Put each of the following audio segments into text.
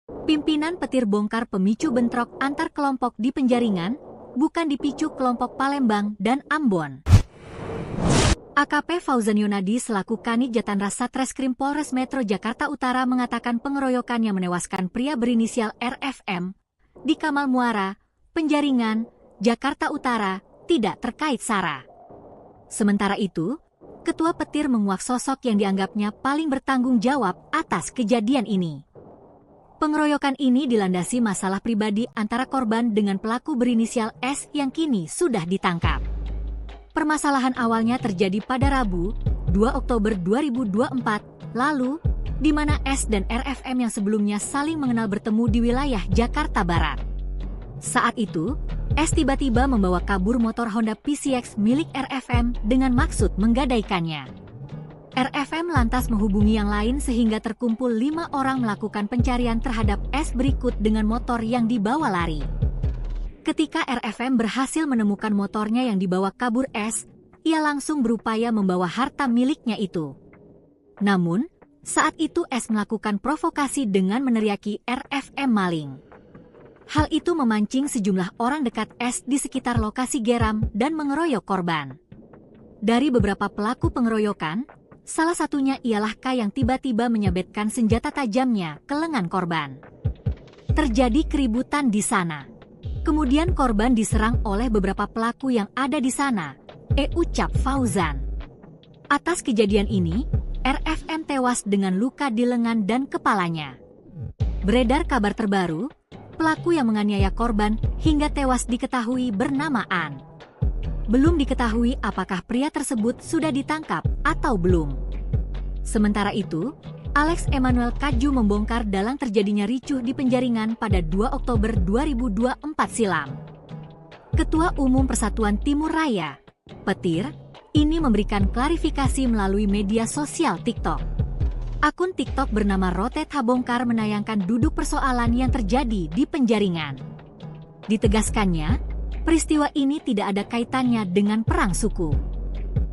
Pimpinan petir bongkar pemicu bentrok antar kelompok di Penjaringan, bukan dipicu kelompok Palembang dan Ambon. AKP Fauzan Yonadi selaku Kanit Jatanras Satreskrim Polres Metro Jakarta Utara mengatakan pengeroyokan yang menewaskan pria berinisial RFM di Kamal Muara, Penjaringan, Jakarta Utara tidak terkait SARA. Sementara itu, Ketua Petir menguak sosok yang dianggapnya paling bertanggung jawab atas kejadian ini. Pengeroyokan ini dilandasi masalah pribadi antara korban dengan pelaku berinisial S yang kini sudah ditangkap. Permasalahan awalnya terjadi pada Rabu, 2 Oktober 2024, lalu, di mana S dan RFM yang sebelumnya saling mengenal bertemu di wilayah Jakarta Barat. Saat itu, S tiba-tiba membawa kabur motor Honda PCX milik RFM dengan maksud menggadaikannya. RFM lantas menghubungi yang lain sehingga terkumpul 5 orang melakukan pencarian terhadap S berikut dengan motor yang dibawa lari. Ketika RFM berhasil menemukan motornya yang dibawa kabur S, ia langsung berupaya membawa harta miliknya itu. Namun, saat itu S melakukan provokasi dengan meneriaki RFM maling. Hal itu memancing sejumlah orang dekat S di sekitar lokasi geram dan mengeroyok korban. Dari beberapa pelaku pengeroyokan, salah satunya ialah K yang tiba-tiba menyabetkan senjata tajamnya ke lengan korban. Terjadi keributan di sana. Kemudian korban diserang oleh beberapa pelaku yang ada di sana, ucap Fauzan. Atas kejadian ini, RFM tewas dengan luka di lengan dan kepalanya. Beredar kabar terbaru, pelaku yang menganiaya korban hingga tewas diketahui bernama An. Belum diketahui apakah pria tersebut sudah ditangkap atau belum. Sementara itu, Alex Emmanuel Kaju membongkar dalang terjadinya ricuh di Penjaringan pada 2 Oktober 2024 silam. Ketua Umum Persatuan Timur Raya, Petir, ini memberikan klarifikasi melalui media sosial TikTok. Akun TikTok bernama Rotet Habongkar menayangkan duduk persoalan yang terjadi di Penjaringan. Ditegaskannya, peristiwa ini tidak ada kaitannya dengan perang suku.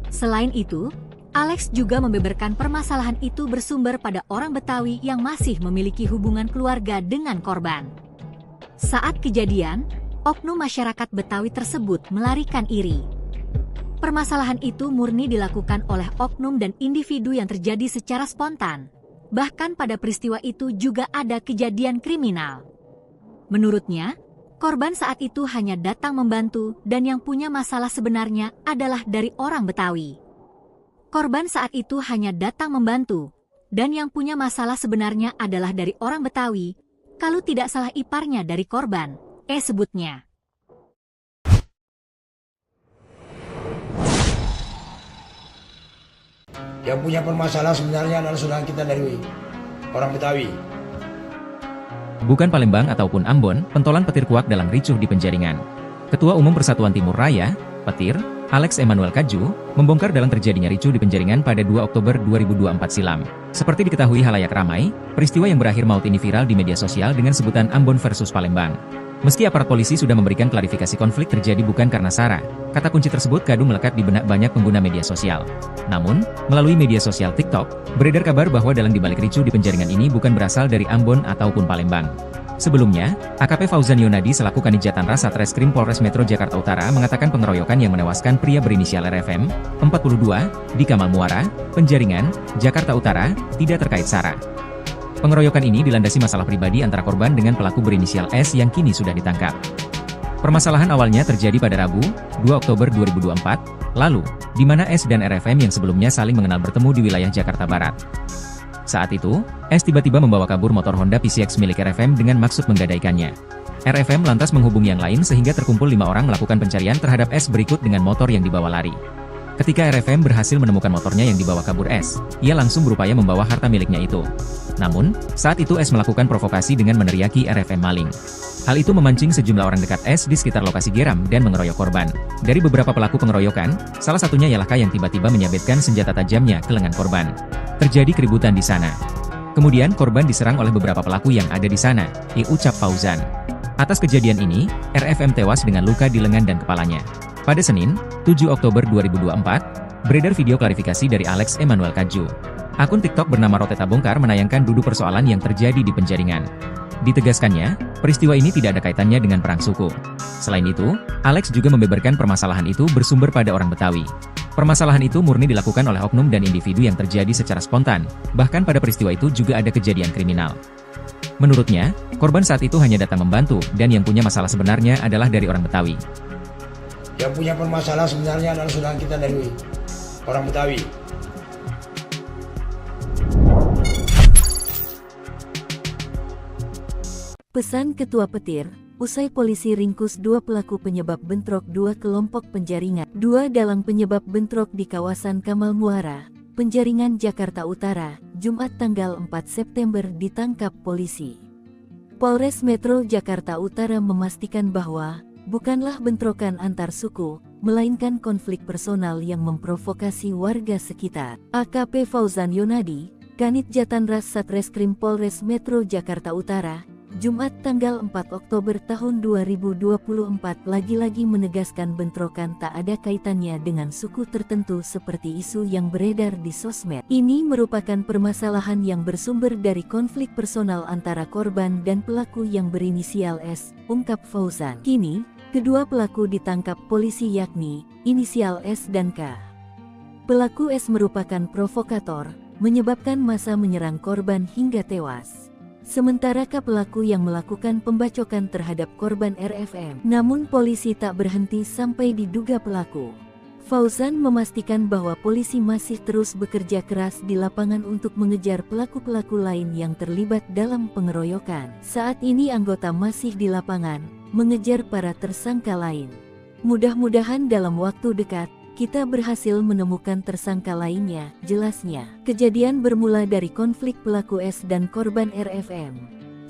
Selain itu, Alex juga membeberkan permasalahan itu bersumber pada orang Betawi yang masih memiliki hubungan keluarga dengan korban. Saat kejadian, oknum masyarakat Betawi tersebut melarikan iri. Permasalahan itu murni dilakukan oleh oknum dan individu yang terjadi secara spontan. Bahkan pada peristiwa itu juga ada kejadian kriminal. Menurutnya, korban saat itu hanya datang membantu dan yang punya masalah sebenarnya adalah dari orang Betawi. Korban saat itu hanya datang membantu, dan yang punya masalah sebenarnya adalah dari orang Betawi, kalau tidak salah iparnya dari korban, sebutnya. Yang punya permasalahan sebenarnya adalah saudara kita dari orang Betawi. Bukan Palembang ataupun Ambon, pentolan petir kuak dalam ricuh di Penjaringan. Ketua Umum Persatuan Timur Raya, Petir, Alex Emmanuel Kaju, membongkar dalang terjadinya ricuh di Penjaringan pada 2 Oktober 2024 silam. Seperti diketahui halayak ramai, peristiwa yang berakhir maut ini viral di media sosial dengan sebutan Ambon versus Palembang. Meski aparat polisi sudah memberikan klarifikasi konflik terjadi bukan karena SARA, kata kunci tersebut kadung melekat di benak banyak pengguna media sosial. Namun, melalui media sosial TikTok, beredar kabar bahwa dalang dibalik ricuh di Penjaringan ini bukan berasal dari Ambon ataupun Palembang. Sebelumnya, AKP Fauzan Yonadi selaku Kanit Jatanras Satreskrim Polres Metro Jakarta Utara mengatakan pengeroyokan yang menewaskan pria berinisial RFM, 42, di Kamal Muara, Penjaringan, Jakarta Utara, tidak terkait SARA. Pengeroyokan ini dilandasi masalah pribadi antara korban dengan pelaku berinisial S yang kini sudah ditangkap. Permasalahan awalnya terjadi pada Rabu, 2 Oktober 2024, lalu, di mana S dan RFM yang sebelumnya saling mengenal bertemu di wilayah Jakarta Barat. Saat itu, S tiba-tiba membawa kabur motor Honda PCX milik RFM dengan maksud menggadaikannya. RFM lantas menghubungi yang lain sehingga terkumpul 5 orang melakukan pencarian terhadap S berikut dengan motor yang dibawa lari. Ketika RFM berhasil menemukan motornya yang dibawa kabur S, ia langsung berupaya membawa harta miliknya itu. Namun, saat itu S melakukan provokasi dengan meneriaki RFM maling. Hal itu memancing sejumlah orang dekat S di sekitar lokasi geram dan mengeroyok korban. Dari beberapa pelaku pengeroyokan, salah satunya ialah K yang tiba-tiba menyabetkan senjata tajamnya ke lengan korban. Terjadi keributan di sana. Kemudian korban diserang oleh beberapa pelaku yang ada di sana, ucap Fauzan. Atas kejadian ini, RFM tewas dengan luka di lengan dan kepalanya. Pada Senin, 7 Oktober 2024, beredar video klarifikasi dari Alex Emmanuel Kaju. Akun TikTok bernama Rotet Habongkar menayangkan duduk persoalan yang terjadi di Penjaringan. Ditegaskannya, peristiwa ini tidak ada kaitannya dengan perang suku. Selain itu, Alex juga membeberkan permasalahan itu bersumber pada orang Betawi. Permasalahan itu murni dilakukan oleh oknum dan individu yang terjadi secara spontan, bahkan pada peristiwa itu juga ada kejadian kriminal. Menurutnya, korban saat itu hanya datang membantu, dan yang punya masalah sebenarnya adalah dari orang Betawi. Yang punya permasalahan sebenarnya adalah saudara kita dari orang Betawi. Pesan Ketua Petir, usai polisi ringkus 2 pelaku penyebab bentrok 2 kelompok penjaringan. 2 dalang penyebab bentrok di kawasan Kamal Muara, Penjaringan, Jakarta Utara, Jumat tanggal 4 September ditangkap polisi. Polres Metro Jakarta Utara memastikan bahwa bukanlah bentrokan antar suku, melainkan konflik personal yang memprovokasi warga sekitar. AKP Fauzan Yonadi, Kanit Jatanras Satreskrim Polres Metro Jakarta Utara, Jumat tanggal 4 Oktober tahun 2024 lagi-lagi menegaskan bentrokan tak ada kaitannya dengan suku tertentu seperti isu yang beredar di sosmed. Ini merupakan permasalahan yang bersumber dari konflik personal antara korban dan pelaku yang berinisial S, ungkap Fauzan. Kini, kedua pelaku ditangkap polisi yakni inisial S dan K. Pelaku S merupakan provokator, menyebabkan massa menyerang korban hingga tewas. Sementara K pelaku yang melakukan pembacokan terhadap korban RFM. Namun polisi tak berhenti sampai diduga pelaku. Fauzan memastikan bahwa polisi masih terus bekerja keras di lapangan untuk mengejar pelaku-pelaku lain yang terlibat dalam pengeroyokan. Saat ini anggota masih di lapangan, mengejar para tersangka lain. Mudah-mudahan dalam waktu dekat, kita berhasil menemukan tersangka lainnya, jelasnya. Kejadian bermula dari konflik pelaku S dan korban RFM.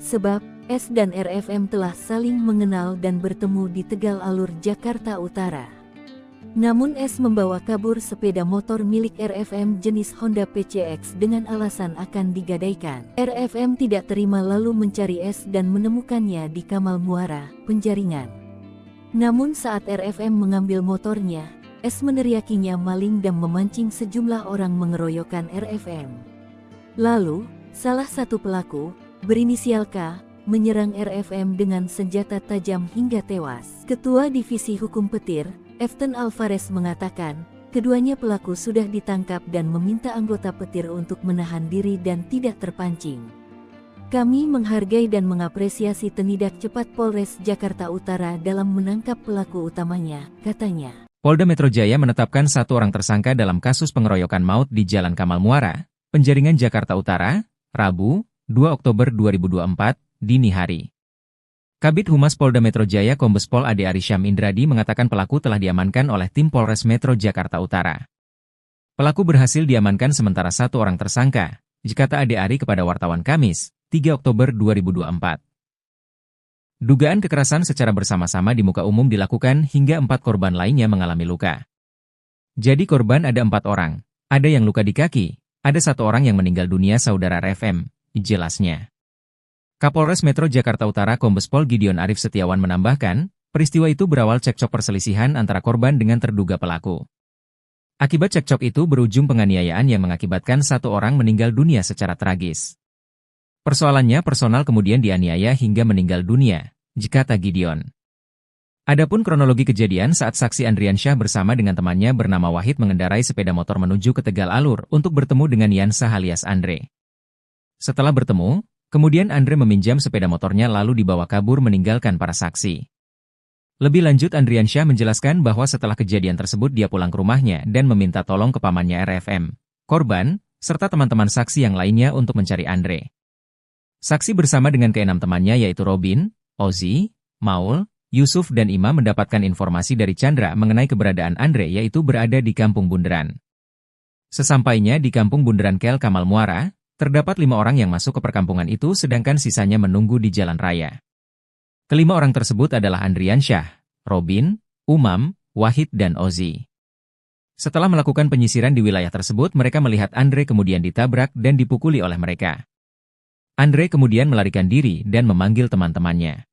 Sebab, S dan RFM telah saling mengenal dan bertemu di Tegal Alur, Jakarta Utara. Namun S membawa kabur sepeda motor milik RFM jenis Honda PCX dengan alasan akan digadaikan. RFM tidak terima lalu mencari S dan menemukannya di Kamal Muara, Penjaringan. Namun saat RFM mengambil motornya, S meneriakinya maling dan memancing sejumlah orang mengeroyokkan RFM. Lalu, salah satu pelaku, berinisial K, menyerang RFM dengan senjata tajam hingga tewas. Ketua Divisi Hukum Petir, Eften Alvarez mengatakan, keduanya pelaku sudah ditangkap dan meminta anggota Petir untuk menahan diri dan tidak terpancing. Kami menghargai dan mengapresiasi tindak cepat Polres Jakarta Utara dalam menangkap pelaku utamanya, katanya. Polda Metro Jaya menetapkan 1 orang tersangka dalam kasus pengeroyokan maut di Jalan Kamal Muara, Penjaringan, Jakarta Utara, Rabu, 2 Oktober 2024, dini hari. Kabid Humas Polda Metro Jaya Kombes Pol Ade Arysyam Indradi mengatakan pelaku telah diamankan oleh tim Polres Metro Jakarta Utara. Pelaku berhasil diamankan sementara 1 orang tersangka, kata Ade Ari kepada wartawan Kamis, 3 Oktober 2024. Dugaan kekerasan secara bersama-sama di muka umum dilakukan hingga 4 korban lainnya mengalami luka. Jadi korban ada 4 orang, ada yang luka di kaki, ada 1 orang yang meninggal dunia saudara RFM, jelasnya. Kapolres Metro Jakarta Utara Kombes Pol Gideon Arif Setiawan menambahkan, peristiwa itu berawal cekcok perselisihan antara korban dengan terduga pelaku. Akibat cekcok itu berujung penganiayaan yang mengakibatkan 1 orang meninggal dunia secara tragis. Persoalannya personal kemudian dianiaya hingga meninggal dunia, kata Gideon. Adapun kronologi kejadian saat saksi Andriansyah bersama dengan temannya bernama Wahid mengendarai sepeda motor menuju ke Tegal Alur untuk bertemu dengan Yansa alias Andre. Setelah bertemu, kemudian Andre meminjam sepeda motornya lalu dibawa kabur meninggalkan para saksi. Lebih lanjut Andriansyah menjelaskan bahwa setelah kejadian tersebut dia pulang ke rumahnya dan meminta tolong ke pamannya RFM, korban, serta teman-teman saksi yang lainnya untuk mencari Andre. Saksi bersama dengan ke-6 temannya yaitu Robin, Ozzy, Maul, Yusuf dan Imam mendapatkan informasi dari Chandra mengenai keberadaan Andre yaitu berada di Kampung Bunderan. Sesampainya di Kampung Bunderan Kel Kamal Muara, terdapat 5 orang yang masuk ke perkampungan itu sedangkan sisanya menunggu di jalan raya. Kelima orang tersebut adalah Andriansyah, Robin, Umam, Wahid dan Ozzy. Setelah melakukan penyisiran di wilayah tersebut mereka melihat Andre kemudian ditabrak dan dipukuli oleh mereka. Andre kemudian melarikan diri dan memanggil teman-temannya.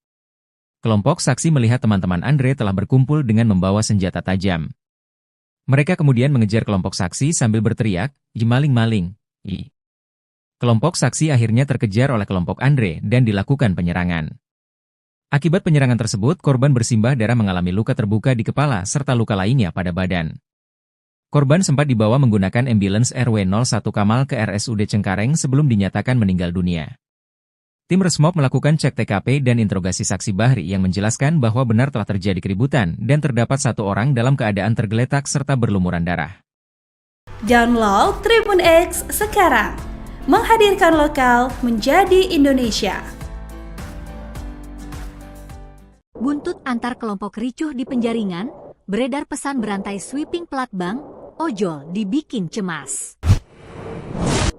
Kelompok saksi melihat teman-teman Andre telah berkumpul dengan membawa senjata tajam. Mereka kemudian mengejar kelompok saksi sambil berteriak, "Maling-maling!" Kelompok saksi akhirnya terkejar oleh kelompok Andre dan dilakukan penyerangan. Akibat penyerangan tersebut, korban bersimbah darah mengalami luka terbuka di kepala serta luka lainnya pada badan. Korban sempat dibawa menggunakan ambulans RW01 Kamal ke RSUD Cengkareng sebelum dinyatakan meninggal dunia. Tim Resmob melakukan cek TKP dan interogasi saksi Bahri yang menjelaskan bahwa benar telah terjadi keributan dan terdapat 1 orang dalam keadaan tergeletak serta berlumuran darah. Download Tribun X sekarang, menghadirkan lokal menjadi Indonesia. Buntut antar kelompok ricuh di Penjaringan, beredar pesan berantai sweeping plat bank, ojol dibikin cemas.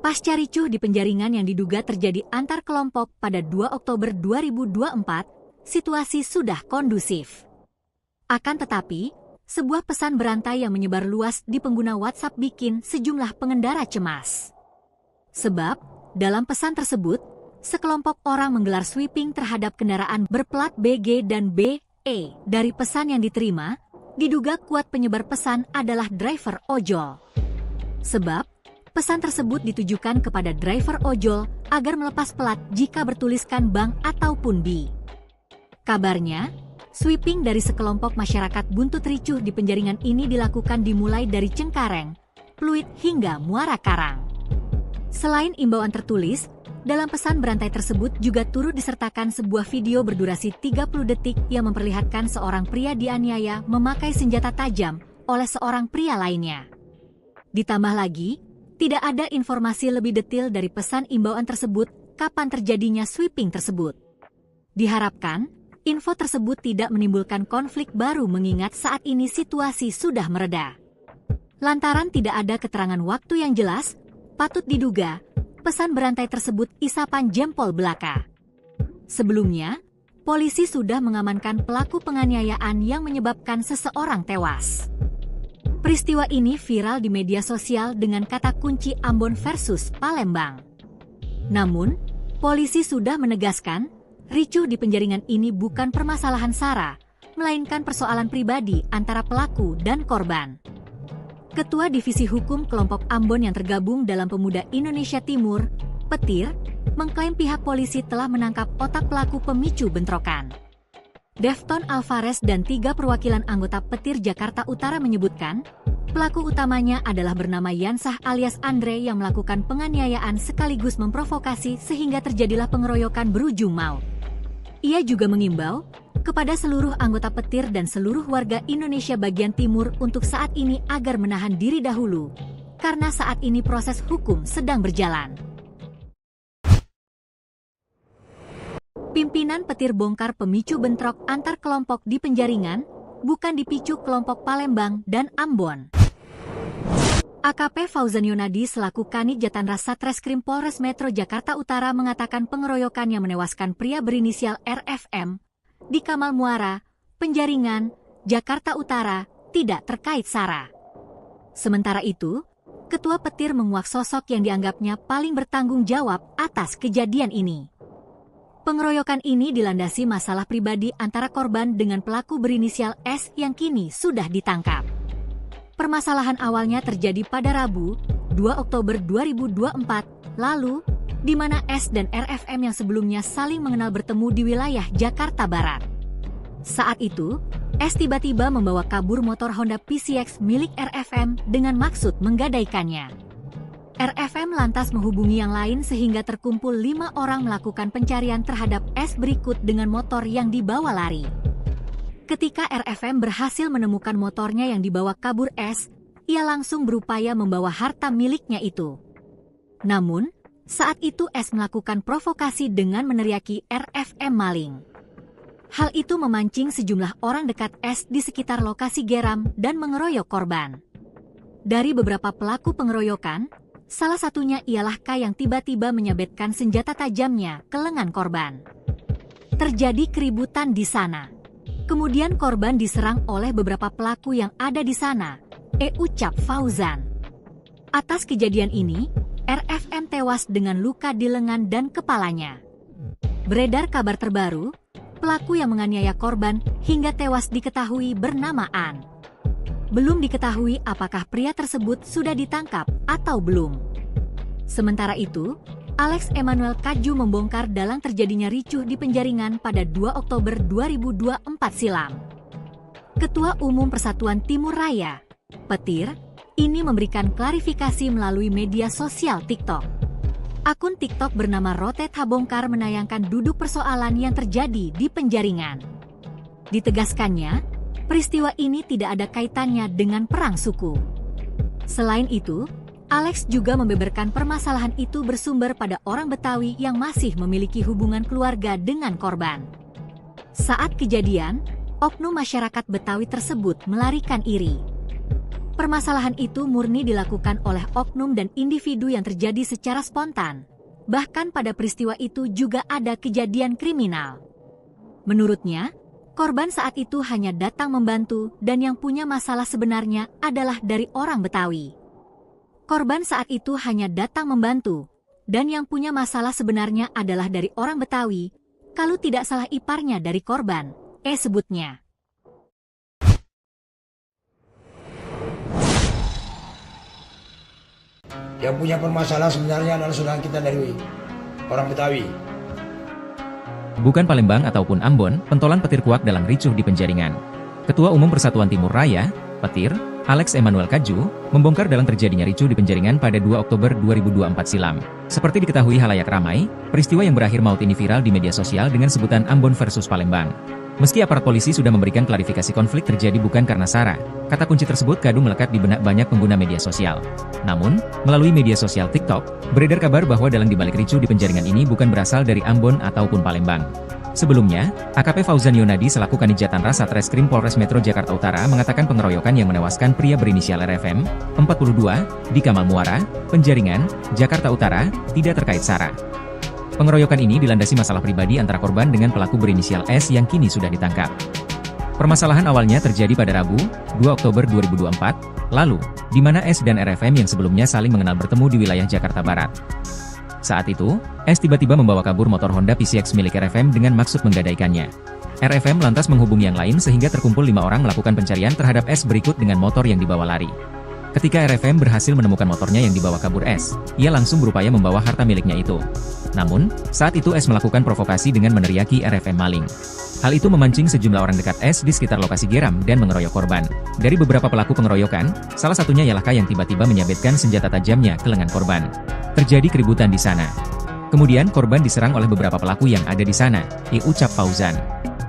Pasca ricuh di Penjaringan yang diduga terjadi antar kelompok pada 2 Oktober 2024, situasi sudah kondusif. Akan tetapi, sebuah pesan berantai yang menyebar luas di pengguna WhatsApp bikin sejumlah pengendara cemas. Sebab, dalam pesan tersebut, sekelompok orang menggelar sweeping terhadap kendaraan berplat BG dan BE. Dari pesan yang diterima, diduga kuat penyebar pesan adalah driver ojol. Sebab, pesan tersebut ditujukan kepada driver ojol agar melepas plat jika bertuliskan bank ataupun BI. Kabarnya, sweeping dari sekelompok masyarakat buntut ricuh di Penjaringan ini dilakukan dimulai dari Cengkareng, Pluit hingga Muara Karang. Selain imbauan tertulis, dalam pesan berantai tersebut juga turut disertakan sebuah video berdurasi 30 detik yang memperlihatkan seorang pria dianiaya memakai senjata tajam oleh seorang pria lainnya. Ditambah lagi, tidak ada informasi lebih detail dari pesan imbauan tersebut kapan terjadinya sweeping tersebut. Diharapkan, info tersebut tidak menimbulkan konflik baru mengingat saat ini situasi sudah mereda. Lantaran tidak ada keterangan waktu yang jelas, patut diduga, pesan berantai tersebut isapan jempol belaka. Sebelumnya, polisi sudah mengamankan pelaku penganiayaan yang menyebabkan seseorang tewas. Peristiwa ini viral di media sosial dengan kata kunci Ambon versus Palembang. Namun, polisi sudah menegaskan, ricuh di Penjaringan ini bukan permasalahan SARA, melainkan persoalan pribadi antara pelaku dan korban. Ketua Divisi Hukum Kelompok Ambon yang tergabung dalam Pemuda Indonesia Timur, Petir, mengklaim pihak polisi telah menangkap otak pelaku pemicu bentrokan. Defton Alvarez dan 3 perwakilan anggota Petir Jakarta Utara menyebutkan, pelaku utamanya adalah bernama Yansah alias Andre yang melakukan penganiayaan sekaligus memprovokasi sehingga terjadilah pengeroyokan berujung maut. Ia juga mengimbau kepada seluruh anggota Petir dan seluruh warga Indonesia bagian timur untuk saat ini agar menahan diri dahulu, karena saat ini proses hukum sedang berjalan. Pimpinan Petir bongkar pemicu bentrok antar kelompok di Penjaringan, bukan dipicu kelompok Palembang dan Ambon. AKP Fauzan Yunadi selaku Kanit Jatanras Satreskrim Polres Metro Jakarta Utara mengatakan pengeroyokan yang menewaskan pria berinisial RFM di Kamal Muara, Penjaringan, Jakarta Utara tidak terkait SARA. Sementara itu, Ketua Petir menguak sosok yang dianggapnya paling bertanggung jawab atas kejadian ini. Pengeroyokan ini dilandasi masalah pribadi antara korban dengan pelaku berinisial S yang kini sudah ditangkap. Permasalahan awalnya terjadi pada Rabu, 2 Oktober 2024, lalu, di mana S dan RFM yang sebelumnya saling mengenal bertemu di wilayah Jakarta Barat. Saat itu, S tiba-tiba membawa kabur motor Honda PCX milik RFM dengan maksud menggadaikannya. RFM lantas menghubungi yang lain sehingga terkumpul 5 orang melakukan pencarian terhadap S berikut dengan motor yang dibawa lari. Ketika RFM berhasil menemukan motornya yang dibawa kabur S, ia langsung berupaya membawa harta miliknya itu. Namun, saat itu S melakukan provokasi dengan meneriaki RFM maling. Hal itu memancing sejumlah orang dekat S di sekitar lokasi geram dan mengeroyok korban. Dari beberapa pelaku pengeroyokan, salah satunya ialah K yang tiba-tiba menyabetkan senjata tajamnya ke lengan korban. Terjadi keributan di sana. Kemudian korban diserang oleh beberapa pelaku yang ada di sana, ucap Fauzan. Atas kejadian ini, RFM tewas dengan luka di lengan dan kepalanya. Beredar kabar terbaru, pelaku yang menganiaya korban hingga tewas diketahui bernama An. Belum diketahui apakah pria tersebut sudah ditangkap atau belum. Sementara itu, Alex Emmanuel Kaju membongkar dalang terjadinya ricuh di Penjaringan pada 2 Oktober 2024 silam. Ketua Umum Persatuan Timur Raya, Petir, ini memberikan klarifikasi melalui media sosial TikTok. Akun TikTok bernama Rotet Habongkar menayangkan duduk persoalan yang terjadi di Penjaringan. Ditegaskannya, peristiwa ini tidak ada kaitannya dengan perang suku. Selain itu, Alex juga membeberkan permasalahan itu bersumber pada orang Betawi yang masih memiliki hubungan keluarga dengan korban. Saat kejadian, oknum masyarakat Betawi tersebut melarikan iri. Permasalahan itu murni dilakukan oleh oknum dan individu yang terjadi secara spontan. Bahkan pada peristiwa itu juga ada kejadian kriminal. Menurutnya, korban saat itu hanya datang membantu dan yang punya masalah sebenarnya adalah dari orang Betawi. Korban saat itu hanya datang membantu, dan yang punya masalah sebenarnya adalah dari orang Betawi, kalau tidak salah iparnya dari korban, sebutnya. Yang punya permasalahan sebenarnya adalah saudara kita dari orang Betawi. Bukan Palembang ataupun Ambon, pentolan petir kuak dalam ricuh di Penjaringan. Ketua Umum Persatuan Timur Raya, Petir, Alex Emmanuel Kaju, membongkar dalang terjadinya ricuh di Penjaringan pada 2 Oktober 2024 silam. Seperti diketahui halayak ramai, peristiwa yang berakhir maut ini viral di media sosial dengan sebutan Ambon versus Palembang. Meski aparat polisi sudah memberikan klarifikasi konflik terjadi bukan karena SARA, kata kunci tersebut kadung melekat di benak banyak pengguna media sosial. Namun, melalui media sosial TikTok, beredar kabar bahwa dalang dibalik ricuh di Penjaringan ini bukan berasal dari Ambon ataupun Palembang. Sebelumnya, AKP Fauzan Yonadi selaku Kanit Jatanras Satreskrim Polres Metro Jakarta Utara mengatakan pengeroyokan yang menewaskan pria berinisial RFM, 42, di Kamal Muara, Penjaringan, Jakarta Utara, tidak terkait SARA. Pengeroyokan ini dilandasi masalah pribadi antara korban dengan pelaku berinisial S yang kini sudah ditangkap. Permasalahan awalnya terjadi pada Rabu, 2 Oktober 2024, lalu, di mana S dan RFM yang sebelumnya saling mengenal bertemu di wilayah Jakarta Barat. Saat itu, S tiba-tiba membawa kabur motor Honda PCX milik RFM dengan maksud menggadaikannya. RFM lantas menghubungi yang lain sehingga terkumpul 5 orang melakukan pencarian terhadap S berikut dengan motor yang dibawa lari. Ketika RFM berhasil menemukan motornya yang dibawa kabur S, ia langsung berupaya membawa harta miliknya itu. Namun, saat itu S melakukan provokasi dengan meneriaki RFM maling. Hal itu memancing sejumlah orang dekat S di sekitar lokasi geram dan mengeroyok korban. Dari beberapa pelaku pengeroyokan, salah satunya ialah K yang tiba-tiba menyabetkan senjata tajamnya ke lengan korban. Terjadi keributan di sana. Kemudian korban diserang oleh beberapa pelaku yang ada di sana, ucap Fauzan.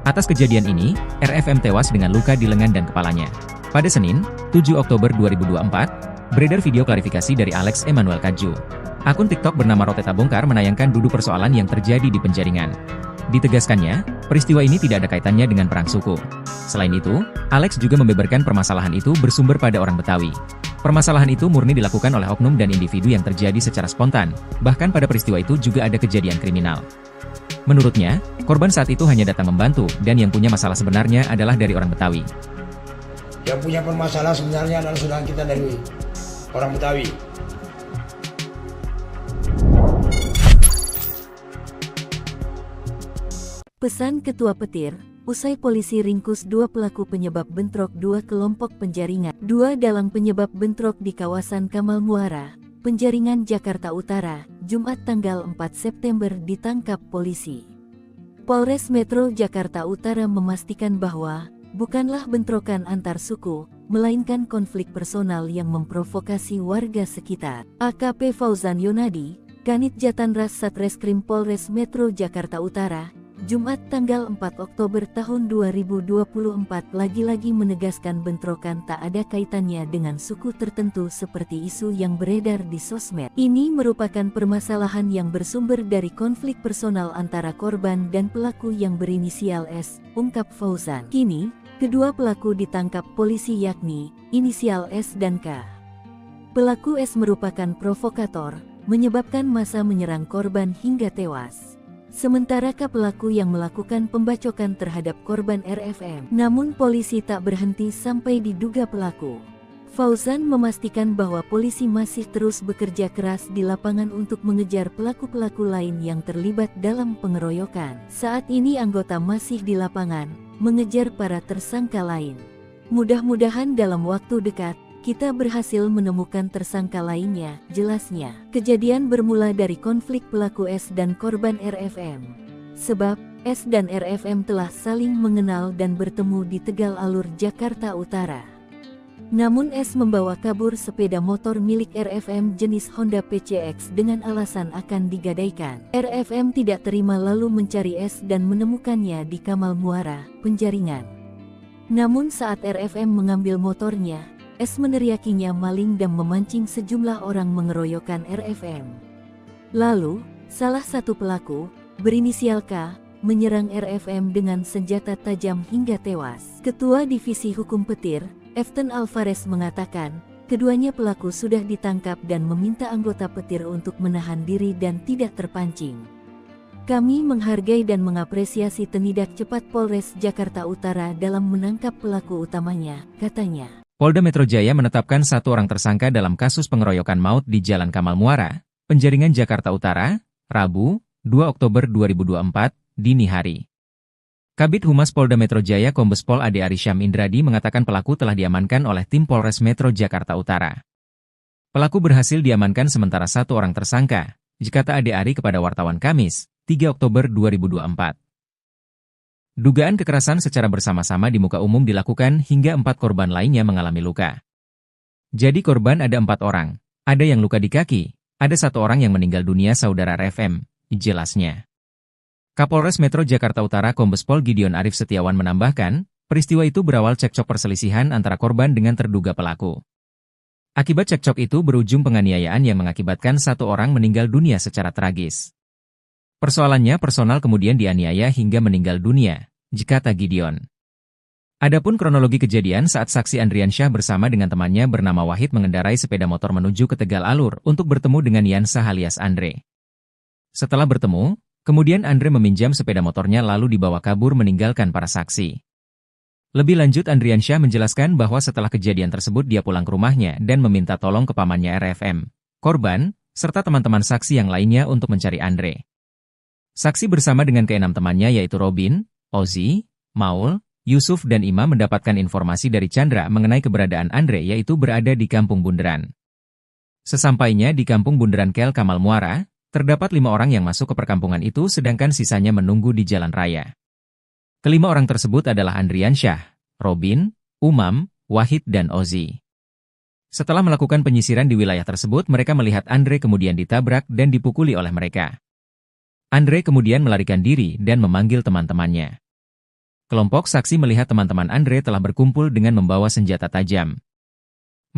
Atas kejadian ini, RFM tewas dengan luka di lengan dan kepalanya. Pada Senin, 7 Oktober 2024, beredar video klarifikasi dari Alex Emmanuel Kaju. Akun TikTok bernama Rotet Habongkar menayangkan duduk persoalan yang terjadi di Penjaringan. Ditegaskannya, peristiwa ini tidak ada kaitannya dengan perang suku. Selain itu, Alex juga membeberkan permasalahan itu bersumber pada orang Betawi. Permasalahan itu murni dilakukan oleh oknum dan individu yang terjadi secara spontan, bahkan pada peristiwa itu juga ada kejadian kriminal. Menurutnya, korban saat itu hanya datang membantu, dan yang punya masalah sebenarnya adalah dari orang Betawi. Yang punya permasalahan sebenarnya adalah saudara kita dari orang Betawi. Pesan Ketua Petir, usai polisi ringkus 2 pelaku penyebab bentrok 2 kelompok Penjaringan. 2 dalang penyebab bentrok di kawasan Kamal Muara, Penjaringan, Jakarta Utara, Jumat tanggal 4 September ditangkap polisi. Polres Metro Jakarta Utara memastikan bahwa bukanlah bentrokan antar suku, melainkan konflik personal yang memprovokasi warga sekitar. AKP Fauzan Yonadi, Kanit Jatanras Satreskrim Polres Metro Jakarta Utara, Jumat tanggal 4 Oktober tahun 2024 lagi-lagi menegaskan bentrokan tak ada kaitannya dengan suku tertentu seperti isu yang beredar di sosmed. Ini merupakan permasalahan yang bersumber dari konflik personal antara korban dan pelaku yang berinisial S, ungkap Fauzan. Kini, kedua pelaku ditangkap polisi yakni inisial S dan K. Pelaku S merupakan provokator, menyebabkan massa menyerang korban hingga tewas. Sementara K pelaku yang melakukan pembacokan terhadap korban RFM. Namun polisi tak berhenti sampai diduga pelaku. Fauzan memastikan bahwa polisi masih terus bekerja keras di lapangan untuk mengejar pelaku-pelaku lain yang terlibat dalam pengeroyokan. Saat ini anggota masih di lapangan, mengejar para tersangka lain. Mudah-mudahan dalam waktu dekat, Kita berhasil menemukan tersangka lainnya, jelasnya. Kejadian bermula dari konflik pelaku S dan korban RFM. Sebab, S dan RFM telah saling mengenal dan bertemu di Tegal Alur, Jakarta Utara. Namun S membawa kabur sepeda motor milik RFM jenis Honda PCX dengan alasan akan digadaikan. RFM tidak terima lalu mencari S dan menemukannya di Kamal Muara, Penjaringan. Namun saat RFM mengambil motornya, S meneriakinya maling dan memancing sejumlah orang mengeroyokkan RFM. Lalu, salah satu pelaku, berinisial K, menyerang RFM dengan senjata tajam hingga tewas. Ketua Divisi Hukum Petir, Eften Alvarez mengatakan, keduanya pelaku sudah ditangkap dan meminta anggota Petir untuk menahan diri dan tidak terpancing. Kami menghargai dan mengapresiasi tindak cepat Polres Jakarta Utara dalam menangkap pelaku utamanya, katanya. Polda Metro Jaya menetapkan 1 orang tersangka dalam kasus pengeroyokan maut di Jalan Kamal Muara, Penjaringan, Jakarta Utara, Rabu, 2 Oktober 2024, dini hari. Kabid Humas Polda Metro Jaya Kombes Pol Ade Arysyam Indradi mengatakan pelaku telah diamankan oleh tim Polres Metro Jakarta Utara. Pelaku berhasil diamankan sementara 1 orang tersangka, kata Ade Ari kepada wartawan Kamis, 3 Oktober 2024. Dugaan kekerasan secara bersama-sama di muka umum dilakukan hingga 4 korban lainnya mengalami luka. Jadi korban ada 4 orang, ada yang luka di kaki, ada 1 orang yang meninggal dunia saudara RFM, jelasnya. Kapolres Metro Jakarta Utara Kombes Pol Gideon Arif Setiawan menambahkan, peristiwa itu berawal cekcok perselisihan antara korban dengan terduga pelaku. Akibat cekcok itu berujung penganiayaan yang mengakibatkan 1 orang meninggal dunia secara tragis. Persoalannya personal kemudian dianiaya hingga meninggal dunia, kata Gideon. Adapun kronologi kejadian saat saksi Andriansyah bersama dengan temannya bernama Wahid mengendarai sepeda motor menuju ke Tegal Alur untuk bertemu dengan Yansa alias Andre. Setelah bertemu, kemudian Andre meminjam sepeda motornya lalu dibawa kabur meninggalkan para saksi. Lebih lanjut Andriansyah menjelaskan bahwa setelah kejadian tersebut dia pulang ke rumahnya dan meminta tolong ke pamannya RFM, korban, serta teman-teman saksi yang lainnya untuk mencari Andre. Saksi bersama dengan ke-6 temannya yaitu Robin, Ozi, Maul, Yusuf dan Ima mendapatkan informasi dari Chandra mengenai keberadaan Andre yaitu berada di Kampung Bunderan. Sesampainya di Kampung Bunderan Kel Kamal Muara, terdapat 5 orang yang masuk ke perkampungan itu sedangkan sisanya menunggu di jalan raya. Ke-5 orang tersebut adalah Andriansyah, Robin, Umam, Wahid dan Ozi. Setelah melakukan penyisiran di wilayah tersebut mereka melihat Andre kemudian ditabrak dan dipukuli oleh mereka. Andre kemudian melarikan diri dan memanggil teman-temannya. Kelompok saksi melihat teman-teman Andre telah berkumpul dengan membawa senjata tajam.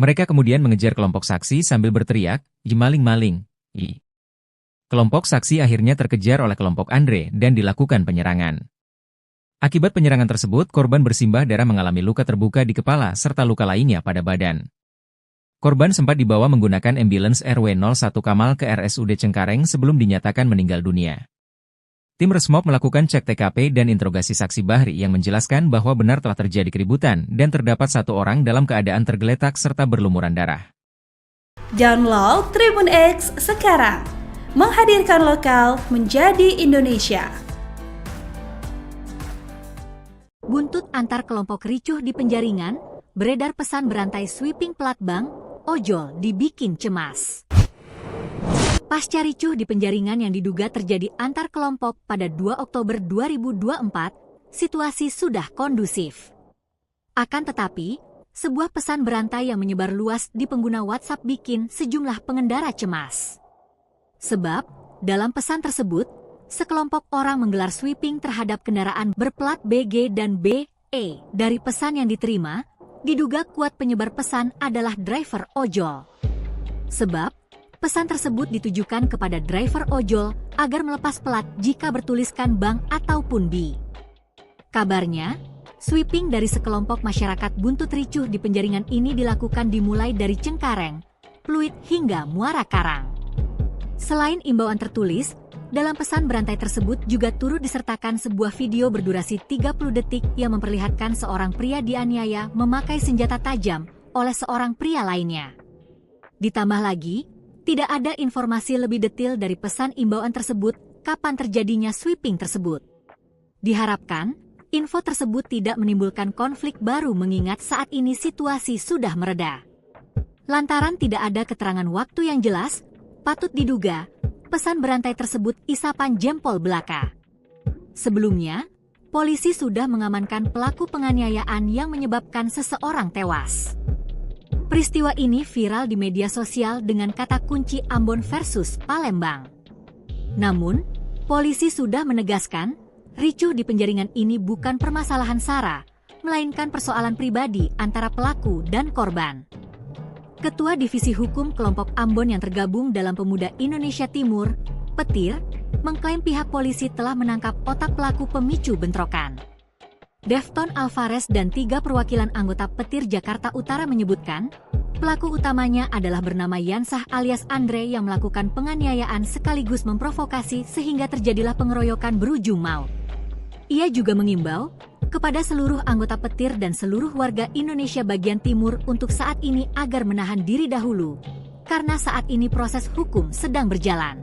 Mereka kemudian mengejar kelompok saksi sambil berteriak, "Maling-maling!" Kelompok saksi akhirnya terkejar oleh kelompok Andre dan dilakukan penyerangan. Akibat penyerangan tersebut, korban bersimbah darah mengalami luka terbuka di kepala serta luka lainnya pada badan. Korban sempat dibawa menggunakan ambulans RW01 Kamal ke RSUD Cengkareng sebelum dinyatakan meninggal dunia. Tim Resmob melakukan cek TKP dan interogasi saksi Bahri yang menjelaskan bahwa benar telah terjadi keributan dan terdapat 1 orang dalam keadaan tergeletak serta berlumuran darah. Download Tribun X sekarang, menghadirkan lokal menjadi Indonesia. Buntut antar kelompok ricuh di Penjaringan, beredar pesan berantai sweeping plat bank, ojol dibikin cemas. Pasca ricuh di Penjaringan yang diduga terjadi antar kelompok pada 2 Oktober 2024, situasi sudah kondusif. Akan tetapi, sebuah pesan berantai yang menyebar luas di pengguna WhatsApp bikin sejumlah pengendara cemas. Sebab, dalam pesan tersebut, sekelompok orang menggelar sweeping terhadap kendaraan berplat BG dan BE. Dari pesan yang diterima, diduga kuat penyebar pesan adalah driver ojol. Sebab, pesan tersebut ditujukan kepada driver ojol agar melepas plat jika bertuliskan bank ataupun B. Kabarnya, sweeping dari sekelompok masyarakat buntut ricuh di Penjaringan ini dilakukan dimulai dari Cengkareng, Pluit hingga Muara Karang. Selain imbauan tertulis, dalam pesan berantai tersebut juga turut disertakan sebuah video berdurasi 30 detik yang memperlihatkan seorang pria dianiaya memakai senjata tajam oleh seorang pria lainnya. Ditambah lagi, tidak ada informasi lebih detail dari pesan imbauan tersebut kapan terjadinya sweeping tersebut. Diharapkan, info tersebut tidak menimbulkan konflik baru mengingat saat ini situasi sudah mereda. Lantaran tidak ada keterangan waktu yang jelas, patut diduga pesan berantai tersebut isapan jempol belaka. Sebelumnya, polisi sudah mengamankan pelaku penganiayaan yang menyebabkan seseorang tewas. Peristiwa ini viral di media sosial dengan kata kunci Ambon versus Palembang. Namun, polisi sudah menegaskan, ricuh di Penjaringan ini bukan permasalahan SARA, melainkan persoalan pribadi antara pelaku dan korban. Ketua Divisi Hukum Kelompok Ambon yang tergabung dalam Pemuda Indonesia Timur, Petir, mengklaim pihak polisi telah menangkap otak pelaku pemicu bentrokan. Defton Alvarez dan 3 perwakilan anggota Petir Jakarta Utara menyebutkan, pelaku utamanya adalah bernama Yansah alias Andre yang melakukan penganiayaan sekaligus memprovokasi sehingga terjadilah pengeroyokan berujung maut. Ia juga mengimbau kepada seluruh anggota Petir dan seluruh warga Indonesia bagian timur untuk saat ini agar menahan diri dahulu, karena saat ini proses hukum sedang berjalan.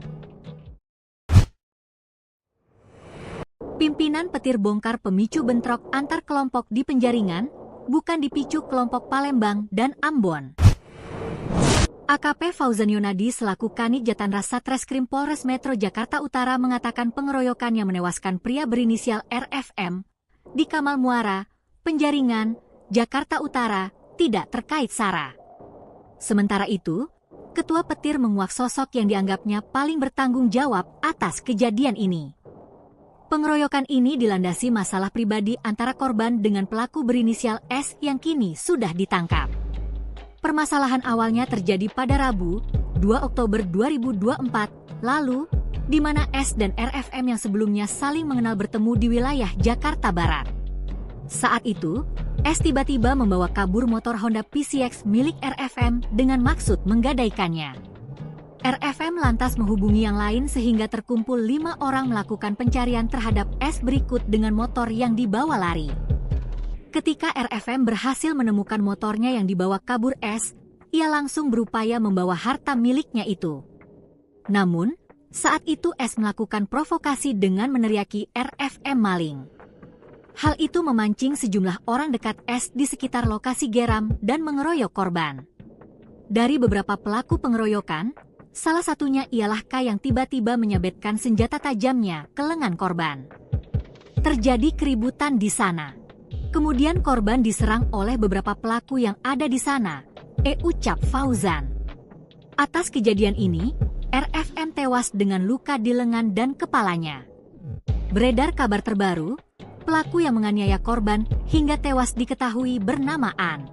Pimpinan Petir bongkar pemicu bentrok antar kelompok di Penjaringan, bukan dipicu kelompok Palembang dan Ambon. AKP Fauzan Yonadi selaku Kanit Jatanras Satreskrim Polres Metro Jakarta Utara mengatakan pengeroyokan yang menewaskan pria berinisial RFM di Kamal Muara, Penjaringan, Jakarta Utara tidak terkait SARA. Sementara itu, Ketua Petir menguak sosok yang dianggapnya paling bertanggung jawab atas kejadian ini. Pengeroyokan ini dilandasi masalah pribadi antara korban dengan pelaku berinisial S yang kini sudah ditangkap. Permasalahan awalnya terjadi pada Rabu, 2 Oktober 2024, lalu, di mana S dan RFM yang sebelumnya saling mengenal bertemu di wilayah Jakarta Barat. Saat itu, S tiba-tiba membawa kabur motor Honda PCX milik RFM dengan maksud menggadaikannya. RFM lantas menghubungi yang lain sehingga terkumpul 5 orang melakukan pencarian terhadap S berikut dengan motor yang dibawa lari. Ketika RFM berhasil menemukan motornya yang dibawa kabur S, ia langsung berupaya membawa harta miliknya itu. Namun, saat itu S melakukan provokasi dengan meneriaki RFM maling. Hal itu memancing sejumlah orang dekat S di sekitar lokasi geram dan mengeroyok korban. Dari beberapa pelaku pengeroyokan, salah satunya ialah K yang tiba-tiba menyabetkan senjata tajamnya ke lengan korban. Terjadi keributan di sana. Kemudian korban diserang oleh beberapa pelaku yang ada di sana, ucap Fauzan. Atas kejadian ini, RFM tewas dengan luka di lengan dan kepalanya. Beredar kabar terbaru, pelaku yang menganiaya korban hingga tewas diketahui bernama An.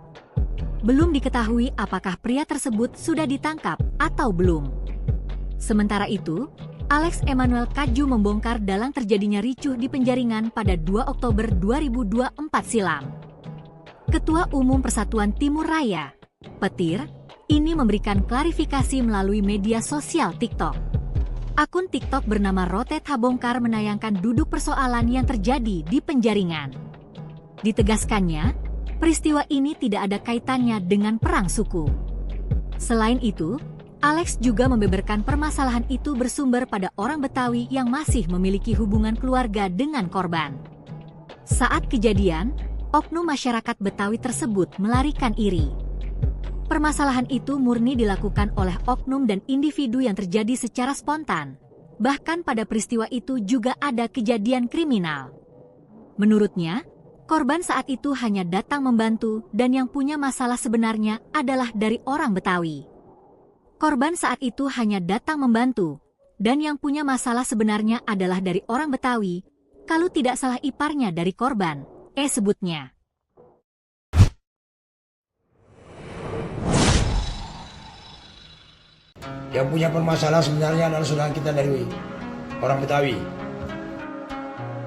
Belum diketahui apakah pria tersebut sudah ditangkap atau belum. Sementara itu, Alex Emmanuel Kaju membongkar dalang terjadinya ricuh di Penjaringan pada 2 Oktober 2024 silam. Ketua Umum Persatuan Timur Raya, Petir, ini memberikan klarifikasi melalui media sosial TikTok. Akun TikTok bernama Rotet Habongkar menayangkan duduk persoalan yang terjadi di Penjaringan. Ditegaskannya, peristiwa ini tidak ada kaitannya dengan perang suku. Selain itu, Alex juga membeberkan permasalahan itu bersumber pada orang Betawi yang masih memiliki hubungan keluarga dengan korban. Saat kejadian, oknum masyarakat Betawi tersebut melarikan iri. Permasalahan itu murni dilakukan oleh oknum dan individu yang terjadi secara spontan. Bahkan pada peristiwa itu juga ada kejadian kriminal. Menurutnya, korban saat itu hanya datang membantu dan yang punya masalah sebenarnya adalah dari orang Betawi. Korban saat itu hanya datang membantu, dan yang punya masalah sebenarnya adalah dari orang Betawi, kalau tidak salah iparnya dari korban, sebutnya. Yang punya permasalahan sebenarnya adalah saudara kita dari orang Betawi.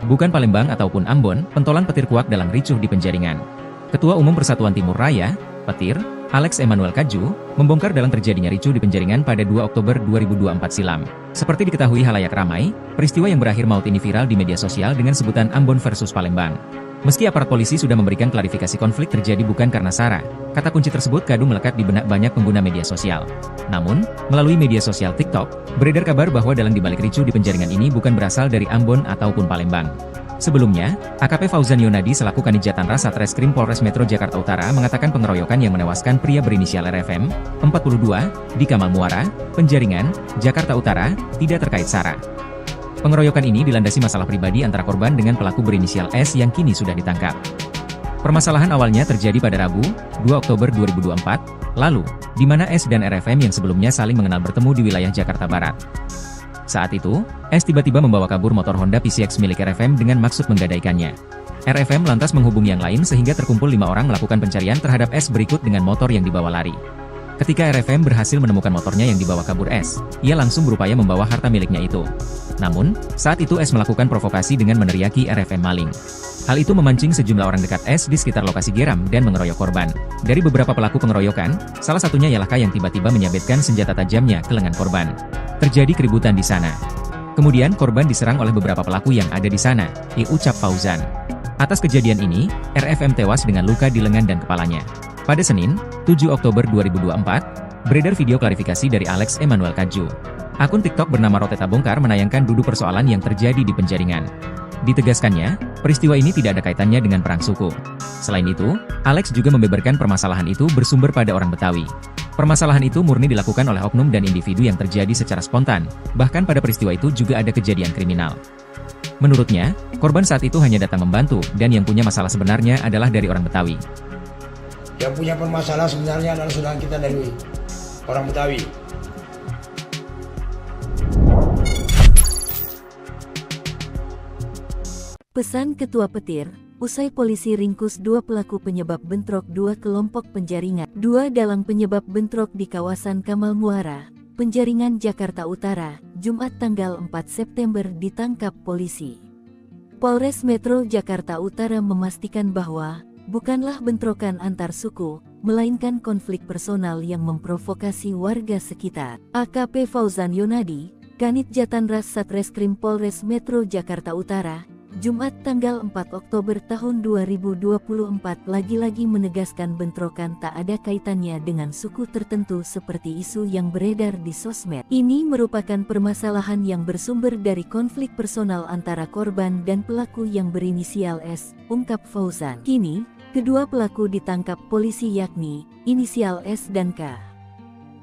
Bukan Palembang ataupun Ambon, pentolan petir kuak dalam ricuh di Penjaringan. Ketua Umum Persatuan Timur Raya, Petir, Alex Emmanuel Kaju, membongkar dalang terjadinya ricuh di Penjaringan pada 2 Oktober 2024 silam. Seperti diketahui halayak ramai, peristiwa yang berakhir maut ini viral di media sosial dengan sebutan Ambon versus Palembang. Meski aparat polisi sudah memberikan klarifikasi konflik terjadi bukan karena SARA, kata kunci tersebut kadung melekat di benak banyak pengguna media sosial. Namun, melalui media sosial TikTok, beredar kabar bahwa dalang dibalik ricuh di Penjaringan ini bukan berasal dari Ambon ataupun Palembang. Sebelumnya, AKP Fauzan Yonadi selaku Kanit Jatanras Satreskrim Polres Metro Jakarta Utara mengatakan pengeroyokan yang menewaskan pria berinisial RFM, 42, di Kamal Muara, Penjaringan, Jakarta Utara, tidak terkait SARA. Pengeroyokan ini dilandasi masalah pribadi antara korban dengan pelaku berinisial S yang kini sudah ditangkap. Permasalahan awalnya terjadi pada Rabu, 2 Oktober 2024, lalu, di mana S dan RFM yang sebelumnya saling mengenal bertemu di wilayah Jakarta Barat. Saat itu, S tiba-tiba membawa kabur motor Honda PCX milik RFM dengan maksud menggadaikannya. RFM lantas menghubungi yang lain sehingga terkumpul 5 orang melakukan pencarian terhadap S berikut dengan motor yang dibawa lari. Ketika RFM berhasil menemukan motornya yang dibawa kabur S, ia langsung berupaya membawa harta miliknya itu. Namun, saat itu S melakukan provokasi dengan meneriaki RFM maling. Hal itu memancing sejumlah orang dekat S di sekitar lokasi geram dan mengeroyok korban. Dari beberapa pelaku pengeroyokan, salah satunya ialah K yang tiba-tiba menyabetkan senjata tajamnya ke lengan korban. Terjadi keributan di sana. Kemudian korban diserang oleh beberapa pelaku yang ada di sana, ucap Fauzan. Atas kejadian ini, RFM tewas dengan luka di lengan dan kepalanya. Pada Senin, 7 Oktober 2024, beredar video klarifikasi dari Alex Emmanuel Kaju. Akun TikTok bernama Roteta Bongkar menayangkan duduk persoalan yang terjadi di Penjaringan. Ditegaskannya, peristiwa ini tidak ada kaitannya dengan perang suku. Selain itu, Alex juga membeberkan permasalahan itu bersumber pada orang Betawi. Permasalahan itu murni dilakukan oleh oknum dan individu yang terjadi secara spontan, bahkan pada peristiwa itu juga ada kejadian kriminal. Menurutnya, korban saat itu hanya datang membantu, dan yang punya masalah sebenarnya adalah dari orang Betawi. Yang punya permasalahan sebenarnya adalah saudara kita dari orang Betawi. Pesan Ketua Petir, usai polisi ringkus 2 pelaku penyebab bentrok 2 kelompok penjaringan. 2 dalang penyebab bentrok di kawasan Kamal Muara, Penjaringan, Jakarta Utara, Jumat tanggal 4 September ditangkap polisi. Polres Metro Jakarta Utara memastikan bahwa bukanlah bentrokan antar suku, melainkan konflik personal yang memprovokasi warga sekitar. AKP Fauzan Yonadi, Kanit Jatanras Satreskrim Polres Metro Jakarta Utara, Jumat tanggal 4 Oktober tahun 2024 lagi-lagi menegaskan bentrokan tak ada kaitannya dengan suku tertentu seperti isu yang beredar di sosmed. Ini merupakan permasalahan yang bersumber dari konflik personal antara korban dan pelaku yang berinisial S, ungkap Fauzan. Kini, kedua pelaku ditangkap polisi yakni inisial S dan K.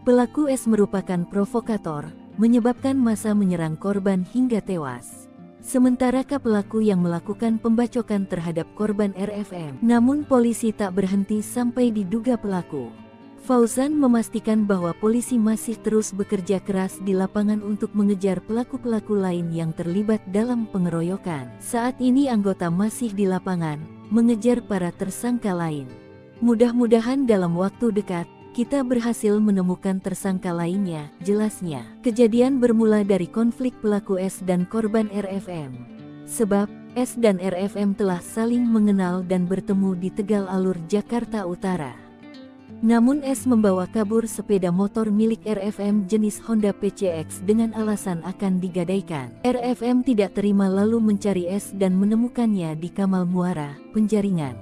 Pelaku S merupakan provokator, menyebabkan massa menyerang korban hingga tewas. Sementara K pelaku yang melakukan pembacokan terhadap korban RFM. Namun polisi tak berhenti sampai diduga pelaku. Fauzan memastikan bahwa polisi masih terus bekerja keras di lapangan untuk mengejar pelaku-pelaku lain yang terlibat dalam pengeroyokan. Saat ini anggota masih di lapangan, mengejar para tersangka lain. Mudah-mudahan dalam waktu dekat, kita berhasil menemukan tersangka lainnya, jelasnya. Kejadian bermula dari konflik pelaku S dan korban RFM. Sebab, S dan RFM telah saling mengenal dan bertemu di Tegal Alur, Jakarta Utara. Namun S membawa kabur sepeda motor milik RFM jenis Honda PCX dengan alasan akan digadaikan. RFM tidak terima lalu mencari S dan menemukannya di Kamal Muara, Penjaringan.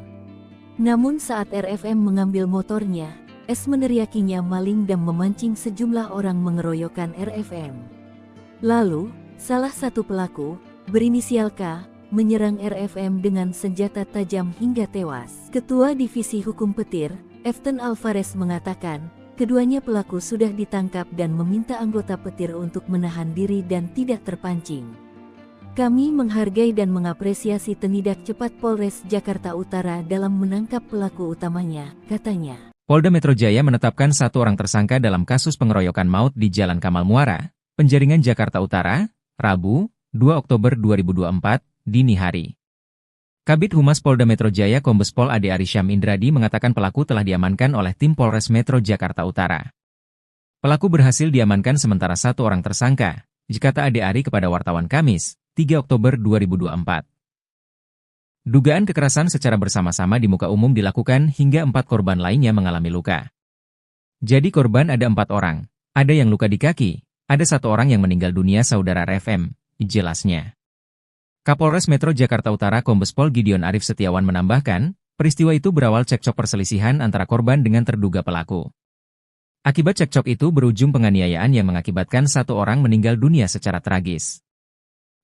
Namun saat RFM mengambil motornya, S meneriakinya maling dan memancing sejumlah orang mengeroyokkan RFM. Lalu, salah satu pelaku, berinisial K, menyerang RFM dengan senjata tajam hingga tewas. Ketua Divisi Hukum Petir, Eften Alvarez mengatakan, keduanya pelaku sudah ditangkap dan meminta anggota Petir untuk menahan diri dan tidak terpancing. Kami menghargai dan mengapresiasi tindak cepat Polres Jakarta Utara dalam menangkap pelaku utamanya, katanya. Polda Metro Jaya menetapkan 1 orang tersangka dalam kasus pengeroyokan maut di Jalan Kamal Muara, Penjaringan, Jakarta Utara, Rabu, 2 Oktober 2024, dini hari. Kabid Humas Polda Metro Jaya Kombes Pol Ade Arysyam Indradi mengatakan pelaku telah diamankan oleh tim Polres Metro Jakarta Utara. Pelaku berhasil diamankan sementara 1 orang tersangka, kata Ade Ari kepada wartawan Kamis, 3 Oktober 2024. Dugaan kekerasan secara bersama-sama di muka umum dilakukan hingga 4 korban lainnya mengalami luka. Jadi korban ada 4 orang, ada yang luka di kaki, ada 1 orang yang meninggal dunia saudara RFM, jelasnya. Kapolres Metro Jakarta Utara Kombes Pol Gideon Arif Setiawan menambahkan, peristiwa itu berawal cekcok perselisihan antara korban dengan terduga pelaku. Akibat cekcok itu berujung penganiayaan yang mengakibatkan 1 orang meninggal dunia secara tragis.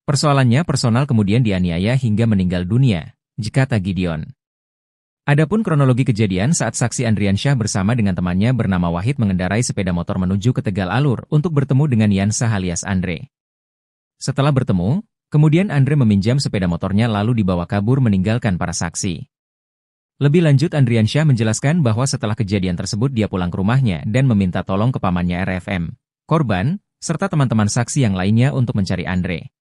Persoalannya personal kemudian dianiaya hingga meninggal dunia, kata Gideon. Adapun kronologi kejadian saat saksi Andriansyah bersama dengan temannya bernama Wahid mengendarai sepeda motor menuju ke Tegal Alur untuk bertemu dengan Yansa alias Andre. Setelah bertemu, kemudian Andre meminjam sepeda motornya lalu dibawa kabur meninggalkan para saksi. Lebih lanjut Andriansyah menjelaskan bahwa setelah kejadian tersebut dia pulang ke rumahnya dan meminta tolong ke pamannya RFM, korban, serta teman-teman saksi yang lainnya untuk mencari Andre.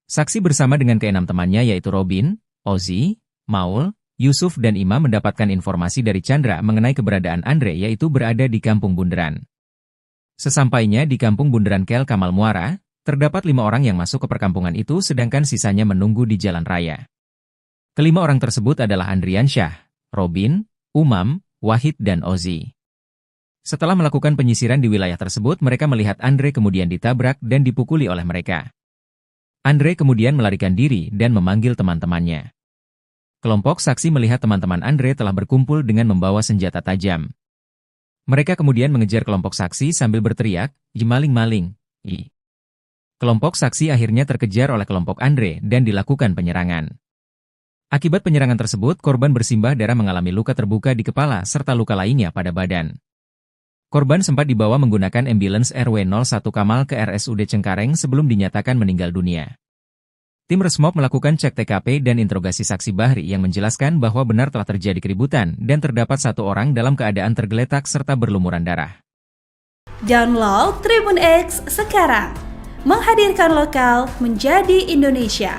Saksi bersama dengan keenam temannya yaitu Robin, Ozi, Maul, Yusuf dan Imam mendapatkan informasi dari Chandra mengenai keberadaan Andre yaitu berada di Kampung Bunderan. Sesampainya di Kampung Bunderan Kel Kamal Muara, terdapat 5 orang yang masuk ke perkampungan itu sedangkan sisanya menunggu di jalan raya. Kelima orang tersebut adalah Andriansyah, Robin, Umam, Wahid dan Ozi. Setelah melakukan penyisiran di wilayah tersebut mereka melihat Andre kemudian ditabrak dan dipukuli oleh mereka. Andre kemudian melarikan diri dan memanggil teman-temannya. Kelompok saksi melihat teman-teman Andre telah berkumpul dengan membawa senjata tajam. Mereka kemudian mengejar kelompok saksi sambil berteriak, "Maling-maling!" Kelompok saksi akhirnya terkejar oleh kelompok Andre dan dilakukan penyerangan. Akibat penyerangan tersebut, korban bersimbah darah mengalami luka terbuka di kepala serta luka lainnya pada badan. Korban sempat dibawa menggunakan ambulans RW01 Kamal ke RSUD Cengkareng sebelum dinyatakan meninggal dunia. Tim Resmob melakukan cek TKP dan interogasi saksi Bahri yang menjelaskan bahwa benar telah terjadi keributan dan terdapat 1 orang dalam keadaan tergeletak serta berlumuran darah. Download Tribun X sekarang, menghadirkan lokal menjadi Indonesia.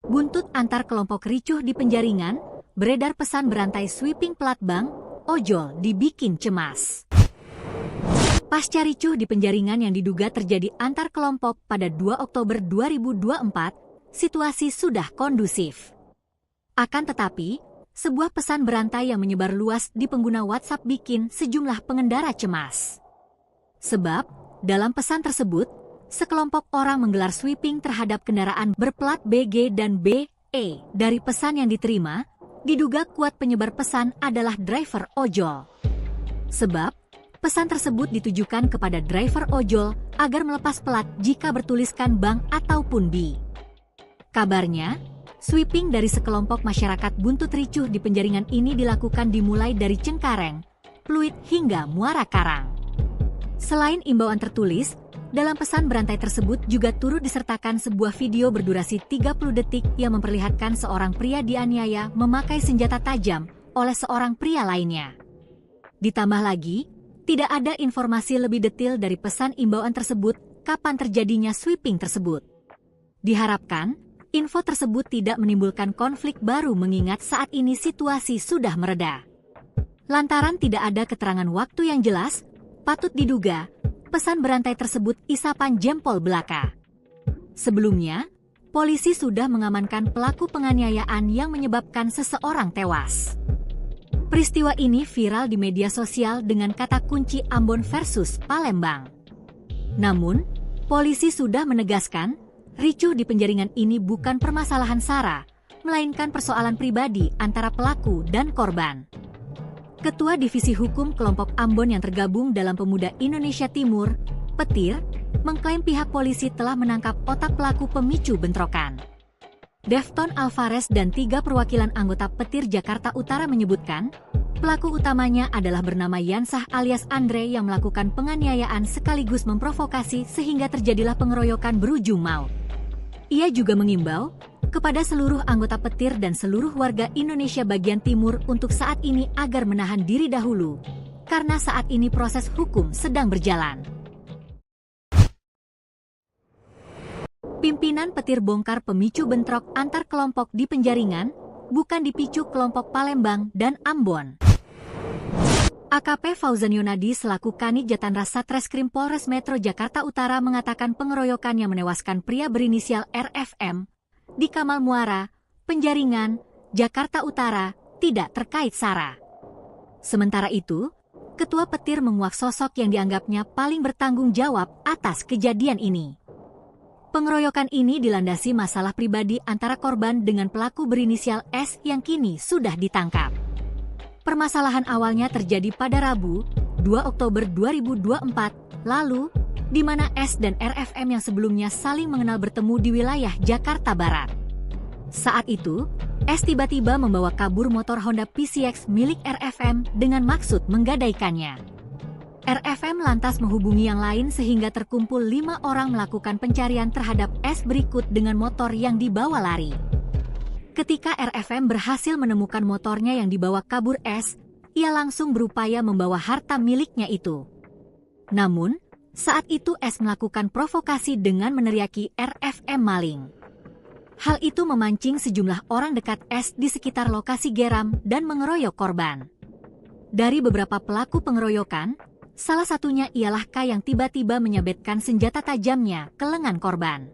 Buntut antar kelompok ricuh di Penjaringan, beredar pesan berantai sweeping plat bank, ojol dibikin cemas. Pasca ricuh di Penjaringan yang diduga terjadi antar kelompok pada 2 Oktober 2024, situasi sudah kondusif. Akan tetapi, sebuah pesan berantai yang menyebar luas di pengguna WhatsApp bikin sejumlah pengendara cemas. Sebab, dalam pesan tersebut, sekelompok orang menggelar sweeping terhadap kendaraan berplat BG dan BE. Dari pesan yang diterima, diduga kuat penyebar pesan adalah driver ojol. Sebab, pesan tersebut ditujukan kepada driver ojol agar melepas plat jika bertuliskan bank ataupun B. Kabarnya, sweeping dari sekelompok masyarakat buntut ricuh di Penjaringan ini dilakukan dimulai dari Cengkareng, Pluit hingga Muara Karang. Selain imbauan tertulis, dalam pesan berantai tersebut juga turut disertakan sebuah video berdurasi 30 detik yang memperlihatkan seorang pria dianiaya memakai senjata tajam oleh seorang pria lainnya. Ditambah lagi, tidak ada informasi lebih detail dari pesan imbauan tersebut kapan terjadinya sweeping tersebut. Diharapkan, info tersebut tidak menimbulkan konflik baru mengingat saat ini situasi sudah mereda. Lantaran tidak ada keterangan waktu yang jelas, patut diduga, pesan berantai tersebut isapan jempol belaka. Sebelumnya, polisi sudah mengamankan pelaku penganiayaan yang menyebabkan seseorang tewas. Peristiwa ini viral di media sosial dengan kata kunci Ambon versus Palembang. Namun, polisi sudah menegaskan, ricuh di Penjaringan ini bukan permasalahan SARA, melainkan persoalan pribadi antara pelaku dan korban. Ketua Divisi Hukum Kelompok Ambon yang tergabung dalam Pemuda Indonesia Timur, Petir, mengklaim pihak polisi telah menangkap otak pelaku pemicu bentrokan. Defton Alvarez dan 3 perwakilan anggota Petir Jakarta Utara menyebutkan, pelaku utamanya adalah bernama Yansah alias Andre yang melakukan penganiayaan sekaligus memprovokasi sehingga terjadilah pengeroyokan berujung maut. Ia juga mengimbau kepada seluruh anggota Petir dan seluruh warga Indonesia bagian timur untuk saat ini agar menahan diri dahulu, karena saat ini proses hukum sedang berjalan. Pimpinan Petir bongkar pemicu bentrok antar kelompok di Penjaringan, bukan dipicu kelompok Palembang dan Ambon. AKP Fauzan Yonadi selaku Kanit Jatanras Satreskrim Polres Metro Jakarta Utara mengatakan pengeroyokan yang menewaskan pria berinisial RFM di Kamal Muara, Penjaringan, Jakarta Utara tidak terkait SARA. Sementara itu, Ketua Petir menguak sosok yang dianggapnya paling bertanggung jawab atas kejadian ini. Pengeroyokan ini dilandasi masalah pribadi antara korban dengan pelaku berinisial S yang kini sudah ditangkap. Permasalahan awalnya terjadi pada Rabu, 2 Oktober 2024 lalu, di mana S dan RFM yang sebelumnya saling mengenal bertemu di wilayah Jakarta Barat. Saat itu, S tiba-tiba membawa kabur motor Honda PCX milik RFM dengan maksud menggadaikannya. RFM lantas menghubungi yang lain sehingga terkumpul 5 orang melakukan pencarian terhadap S berikut dengan motor yang dibawa lari. Ketika RFM berhasil menemukan motornya yang dibawa kabur S, ia langsung berupaya membawa harta miliknya itu. Namun, saat itu S melakukan provokasi dengan meneriaki RFM maling. Hal itu memancing sejumlah orang dekat S di sekitar lokasi geram dan mengeroyok korban. Dari beberapa pelaku pengeroyokan, salah satunya ialah K yang tiba-tiba menyabetkan senjata tajamnya ke lengan korban.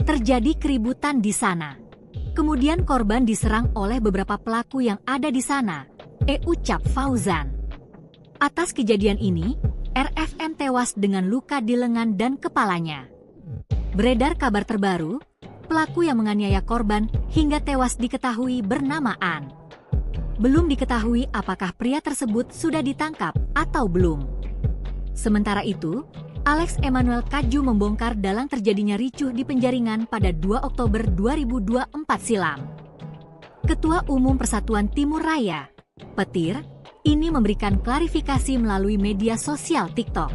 Terjadi keributan di sana. Kemudian korban diserang oleh beberapa pelaku yang ada di sana, ucap Fauzan. Atas kejadian ini, RFM tewas dengan luka di lengan dan kepalanya. Beredar kabar terbaru, pelaku yang menganiaya korban hingga tewas diketahui bernama An. Belum diketahui apakah pria tersebut sudah ditangkap atau belum. Sementara itu, Alex Emmanuel Kaju membongkar dalang terjadinya ricuh di Penjaringan pada 2 Oktober 2024 silam. Ketua Umum Persatuan Timur Raya, Petir, ini memberikan klarifikasi melalui media sosial TikTok.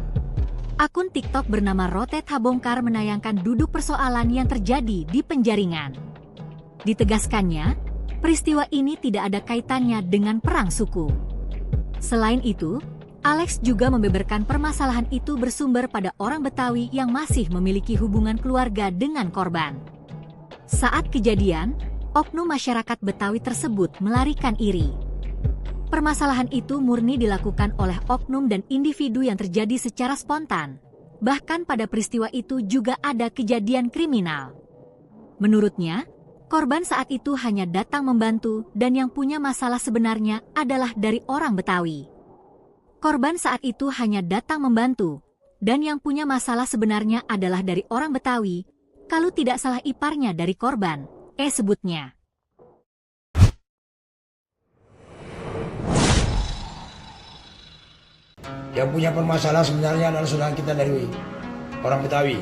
Akun TikTok bernama Rotet Habongkar menayangkan duduk persoalan yang terjadi di Penjaringan. Ditegaskannya, peristiwa ini tidak ada kaitannya dengan perang suku. Selain itu, Alex juga membeberkan permasalahan itu bersumber pada orang Betawi yang masih memiliki hubungan keluarga dengan korban. Saat kejadian, oknum masyarakat Betawi tersebut melarikan iri. Permasalahan itu murni dilakukan oleh oknum dan individu yang terjadi secara spontan. Bahkan pada peristiwa itu juga ada kejadian kriminal. Menurutnya, korban saat itu hanya datang membantu dan yang punya masalah sebenarnya adalah dari orang Betawi. Korban saat itu hanya datang membantu dan yang punya masalah sebenarnya adalah dari orang Betawi, kalau tidak salah iparnya dari korban, sebutnya. Yang punya permasalahan sebenarnya adalah saudara kita dari orang Betawi.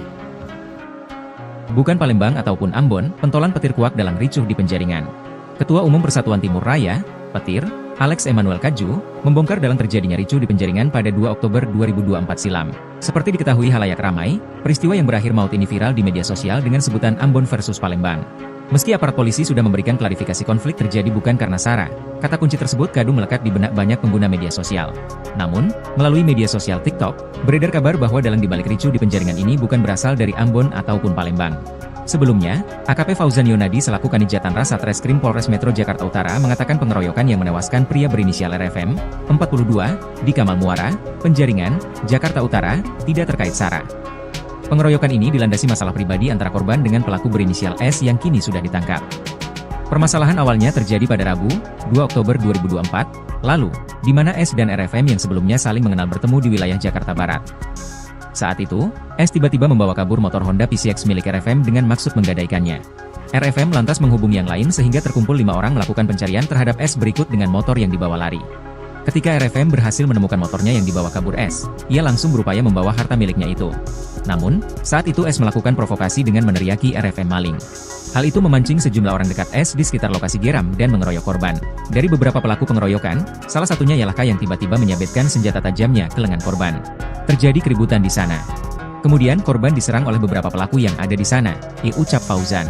Bukan Palembang ataupun Ambon, pentolan petir kuak dalam ricuh di Penjaringan. Ketua Umum Persatuan Timur Raya, Petir, Alex Emmanuel Kaju, membongkar dalang terjadinya ricuh di Penjaringan pada 2 Oktober 2024 silam. Seperti diketahui halayak ramai, peristiwa yang berakhir maut ini viral di media sosial dengan sebutan Ambon versus Palembang. Meski aparat polisi sudah memberikan klarifikasi konflik terjadi bukan karena SARA, kata kunci tersebut kadung melekat di benak banyak pengguna media sosial. Namun, melalui media sosial TikTok, beredar kabar bahwa dalang dibalik ricuh di Penjaringan ini bukan berasal dari Ambon ataupun Palembang. Sebelumnya, AKP Fauzan Yonadi selaku Kanit Jatanras Satreskrim Polres Metro Jakarta Utara mengatakan pengeroyokan yang menewaskan pria berinisial RFM, 42, di Kamal Muara, Penjaringan, Jakarta Utara, tidak terkait SARA. Pengeroyokan ini dilandasi masalah pribadi antara korban dengan pelaku berinisial S yang kini sudah ditangkap. Permasalahan awalnya terjadi pada Rabu, 2 Oktober 2024, lalu, di mana S dan RFM yang sebelumnya saling mengenal bertemu di wilayah Jakarta Barat. Saat itu, S tiba-tiba membawa kabur motor Honda PCX milik RFM dengan maksud menggadaikannya. RFM lantas menghubungi yang lain sehingga terkumpul 5 orang melakukan pencarian terhadap S berikut dengan motor yang dibawa lari. Ketika RFM berhasil menemukan motornya yang dibawa kabur S, ia langsung berupaya membawa harta miliknya itu. Namun, saat itu S melakukan provokasi dengan meneriaki RFM maling. Hal itu memancing sejumlah orang dekat S di sekitar lokasi geram dan mengeroyok korban. Dari beberapa pelaku pengeroyokan, salah satunya ialah K yang tiba-tiba menyabetkan senjata tajamnya ke lengan korban. Terjadi keributan di sana. Kemudian korban diserang oleh beberapa pelaku yang ada di sana, ucap Fauzan.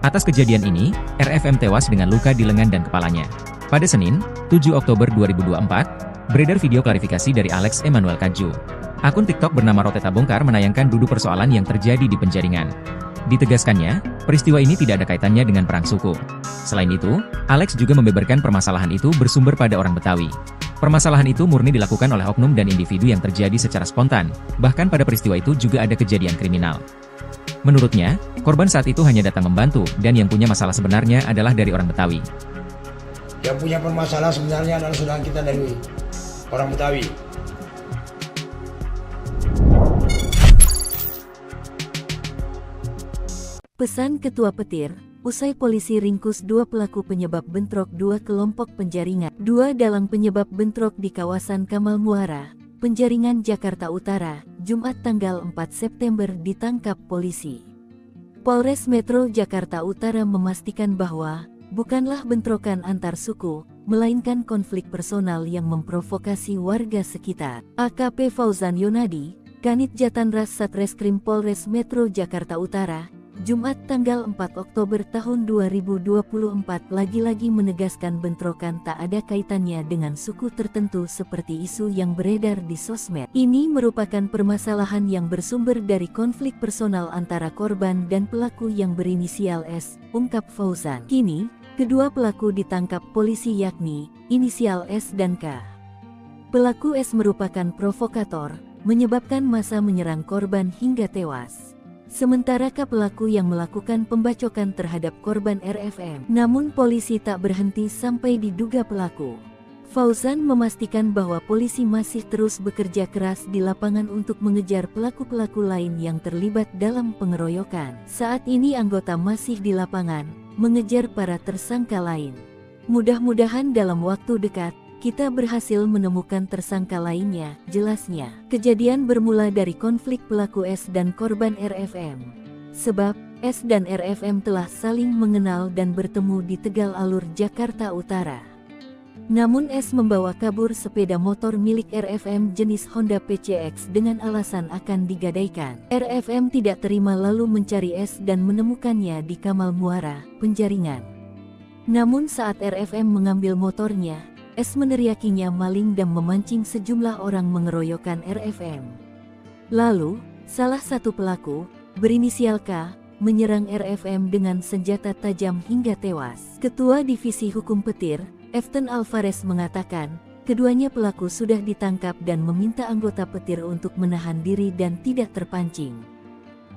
Atas kejadian ini, RFM tewas dengan luka di lengan dan kepalanya. Pada Senin, 7 Oktober 2024, beredar video klarifikasi dari Alex Emmanuel Kaju. Akun TikTok bernama Rotet Habongkar menayangkan duduk persoalan yang terjadi di Penjaringan. Ditegaskannya, peristiwa ini tidak ada kaitannya dengan perang suku. Selain itu, Alex juga membeberkan permasalahan itu bersumber pada orang Betawi. Permasalahan itu murni dilakukan oleh oknum dan individu yang terjadi secara spontan, bahkan pada peristiwa itu juga ada kejadian kriminal. Menurutnya, korban saat itu hanya datang membantu dan yang punya masalah sebenarnya adalah dari orang Betawi. Yang punya permasalahan sebenarnya adalah saudara kita dari orang Betawi. Pesan Ketua Petir, usai polisi ringkus 2 pelaku penyebab bentrok 2 kelompok Penjaringan, 2 dalang penyebab bentrok di kawasan Kamal Muara, Penjaringan Jakarta Utara, Jumat tanggal 4 September ditangkap polisi. Polres Metro Jakarta Utara memastikan bahwa bukanlah bentrokan antar suku, melainkan konflik personal yang memprovokasi warga sekitar. AKP Fauzan Yonadi, Kanit Jatanras Satreskrim Polres Metro Jakarta Utara, Jumat tanggal 4 Oktober tahun 2024 lagi-lagi menegaskan bentrokan tak ada kaitannya dengan suku tertentu seperti isu yang beredar di sosmed. Ini merupakan permasalahan yang bersumber dari konflik personal antara korban dan pelaku yang berinisial S, ungkap Fauzan. Kini, kedua pelaku ditangkap polisi yakni inisial S dan K. Pelaku S merupakan provokator, menyebabkan massa menyerang korban hingga tewas. Sementara K pelaku yang melakukan pembacokan terhadap korban RFM. Namun polisi tak berhenti sampai diduga pelaku. Fauzan memastikan bahwa polisi masih terus bekerja keras di lapangan untuk mengejar pelaku-pelaku lain yang terlibat dalam pengeroyokan. Saat ini anggota masih di lapangan, mengejar para tersangka lain. Mudah-mudahan dalam waktu dekat, kita berhasil menemukan tersangka lainnya, jelasnya. Kejadian bermula dari konflik pelaku S dan korban RFM. Sebab, S dan RFM telah saling mengenal dan bertemu di Tegal Alur, Jakarta Utara. Namun S membawa kabur sepeda motor milik RFM jenis Honda PCX dengan alasan akan digadaikan. RFM tidak terima lalu mencari S dan menemukannya di Kamal Muara, Penjaringan. Namun saat RFM mengambil motornya, S meneriakinya maling dan memancing sejumlah orang mengeroyokan RFM. Lalu, salah satu pelaku, berinisial K, menyerang RFM dengan senjata tajam hingga tewas. Ketua Divisi Hukum Petir, Eften Alvarez mengatakan, keduanya pelaku sudah ditangkap dan meminta anggota Petir untuk menahan diri dan tidak terpancing.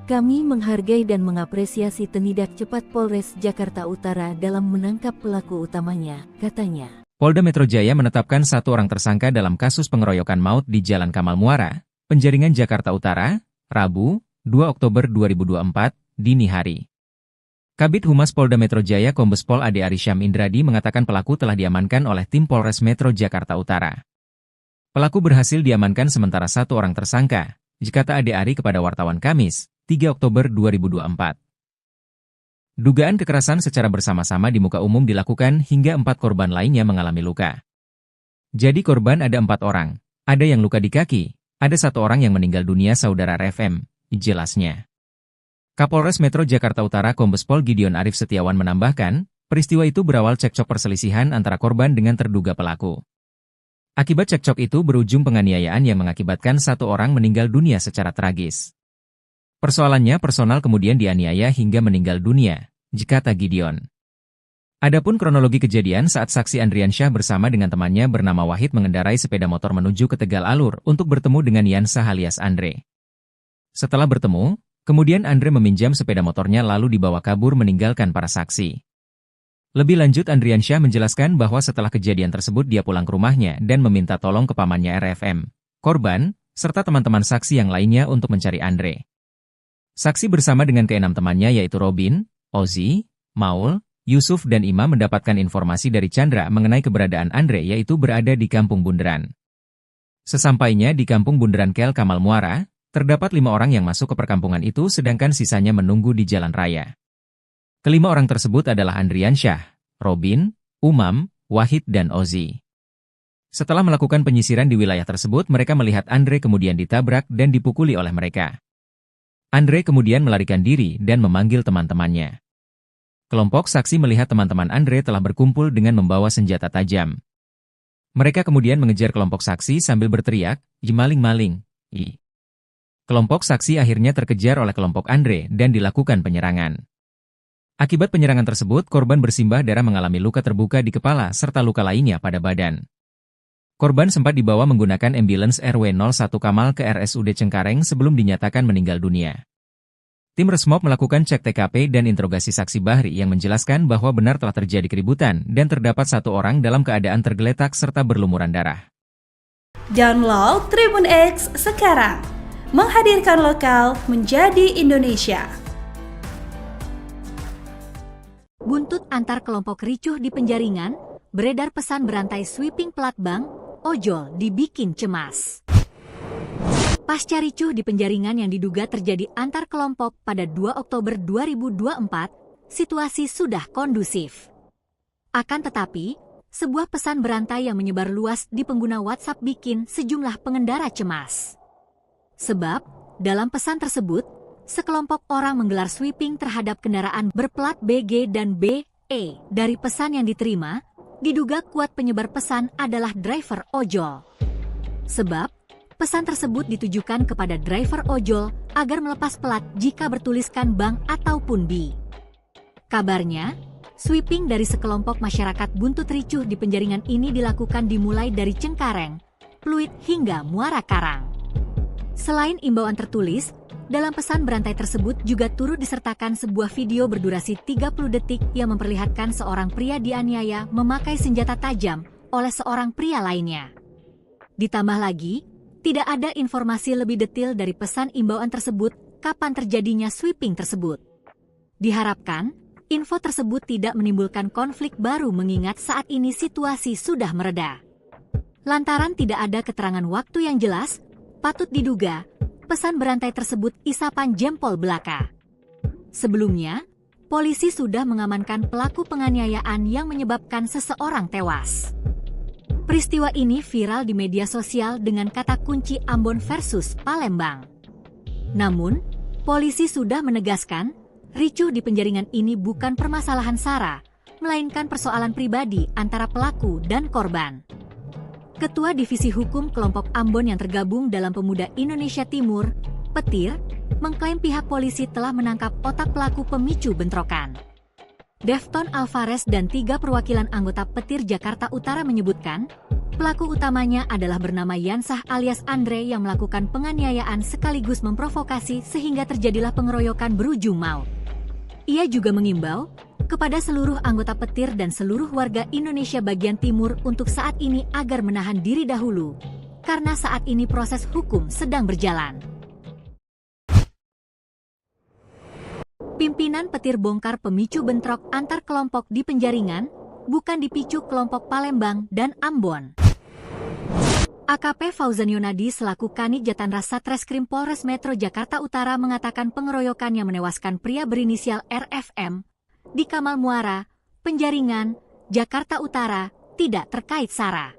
Kami menghargai dan mengapresiasi tindak cepat Polres Jakarta Utara dalam menangkap pelaku utamanya, katanya. Polda Metro Jaya menetapkan satu orang tersangka dalam kasus pengeroyokan maut di Jalan Kamal Muara, Penjaringan Jakarta Utara, Rabu, 2 Oktober 2024, dini hari. Kabid Humas Polda Metro Jaya Kombes Pol Ade Arysyam Indradi mengatakan pelaku telah diamankan oleh tim Polres Metro Jakarta Utara. Pelaku berhasil diamankan sementara satu orang tersangka, kata Ade Ari kepada wartawan Kamis, 3 Oktober 2024. Dugaan kekerasan secara bersama-sama di muka umum dilakukan hingga 4 korban lainnya mengalami luka. Jadi korban ada 4 orang, ada yang luka di kaki, ada 1 orang yang meninggal dunia saudara RFM, jelasnya. Kapolres Metro Jakarta Utara Kombes Pol Gideon Arif Setiawan menambahkan, peristiwa itu berawal cekcok perselisihan antara korban dengan terduga pelaku. Akibat cekcok itu berujung penganiayaan yang mengakibatkan 1 orang meninggal dunia secara tragis. Persoalannya personal kemudian dianiaya hingga meninggal dunia, kata Gideon. Adapun kronologi kejadian saat saksi Andriansyah bersama dengan temannya bernama Wahid mengendarai sepeda motor menuju ke Tegal Alur untuk bertemu dengan Yansa alias Andre. Setelah bertemu, kemudian Andre meminjam sepeda motornya lalu dibawa kabur meninggalkan para saksi. Lebih lanjut Andriansyah menjelaskan bahwa setelah kejadian tersebut dia pulang ke rumahnya dan meminta tolong ke pamannya RFM, korban, serta teman-teman saksi yang lainnya untuk mencari Andre. Saksi bersama dengan ke-6 temannya yaitu Robin, Ozi, Maul, Yusuf dan Imam mendapatkan informasi dari Chandra mengenai keberadaan Andre yaitu berada di Kampung Bunderan. Sesampainya di Kampung Bunderan Kel Kamal Muara, terdapat 5 orang yang masuk ke perkampungan itu sedangkan sisanya menunggu di jalan raya. Kelima orang tersebut adalah Andriansyah, Robin, Umam, Wahid dan Ozi. Setelah melakukan penyisiran di wilayah tersebut mereka melihat Andre kemudian ditabrak dan dipukuli oleh mereka. Andre kemudian melarikan diri dan memanggil teman-temannya. Kelompok saksi melihat teman-teman Andre telah berkumpul dengan membawa senjata tajam. Mereka kemudian mengejar kelompok saksi sambil berteriak, "Maling-maling!" Kelompok saksi akhirnya terkejar oleh kelompok Andre dan dilakukan penyerangan. Akibat penyerangan tersebut, korban bersimbah darah mengalami luka terbuka di kepala serta luka lainnya pada badan. Korban sempat dibawa menggunakan ambulans RW01 Kamal ke RSUD Cengkareng sebelum dinyatakan meninggal dunia. Tim Resmob melakukan cek TKP dan interogasi saksi Bahri yang menjelaskan bahwa benar telah terjadi keributan dan terdapat 1 orang dalam keadaan tergeletak serta berlumuran darah. Download Tribun X sekarang, menghadirkan lokal menjadi Indonesia. Buntut antar kelompok ricuh di Penjaringan, beredar pesan berantai sweeping plat bank, ojol dibikin cemas. Pasca ricuh di Penjaringan yang diduga terjadi antar kelompok pada 2 Oktober 2024, situasi sudah kondusif. Akan tetapi, sebuah pesan berantai yang menyebar luas di pengguna WhatsApp bikin sejumlah pengendara cemas. Sebab, dalam pesan tersebut, sekelompok orang menggelar sweeping terhadap kendaraan berplat BG dan BE. Dari pesan yang diterima, diduga kuat penyebar pesan adalah driver ojol. Sebab, pesan tersebut ditujukan kepada driver ojol agar melepas plat jika bertuliskan bank ataupun B. Kabarnya, sweeping dari sekelompok masyarakat buntut ricuh di Penjaringan ini dilakukan dimulai dari Cengkareng, Pluit hingga Muara Karang. Selain imbauan tertulis, dalam pesan berantai tersebut juga turut disertakan sebuah video berdurasi 30 detik yang memperlihatkan seorang pria dianiaya memakai senjata tajam oleh seorang pria lainnya. Ditambah lagi, tidak ada informasi lebih detail dari pesan imbauan tersebut kapan terjadinya sweeping tersebut. Diharapkan, info tersebut tidak menimbulkan konflik baru mengingat saat ini situasi sudah mereda. Lantaran tidak ada keterangan waktu yang jelas, patut diduga pesan berantai tersebut isapan jempol belaka. Sebelumnya, polisi sudah mengamankan pelaku penganiayaan yang menyebabkan seseorang tewas. Peristiwa ini viral di media sosial dengan kata kunci Ambon versus Palembang. Namun, polisi sudah menegaskan, ricuh di Penjaringan ini bukan permasalahan SARA, melainkan persoalan pribadi antara pelaku dan korban. Ketua Divisi Hukum Kelompok Ambon yang tergabung dalam Pemuda Indonesia Timur, Petir, mengklaim pihak polisi telah menangkap otak pelaku pemicu bentrokan. Defton Alvarez dan 3 perwakilan anggota Petir Jakarta Utara menyebutkan, pelaku utamanya adalah bernama Yansah alias Andre yang melakukan penganiayaan sekaligus memprovokasi sehingga terjadilah pengeroyokan berujung maut. Ia juga mengimbau kepada seluruh anggota Petir dan seluruh warga Indonesia bagian timur untuk saat ini agar menahan diri dahulu, karena saat ini proses hukum sedang berjalan. Pimpinan Petir bongkar pemicu bentrok antar kelompok di Penjaringan, bukan dipicu kelompok Palembang dan Ambon. AKP Fauzan Yonadi selaku Kanit Jatanras Satreskrim Polres Metro Jakarta Utara mengatakan pengeroyokan yang menewaskan pria berinisial RFM di Kamal Muara, Penjaringan, Jakarta Utara, tidak terkait SARA.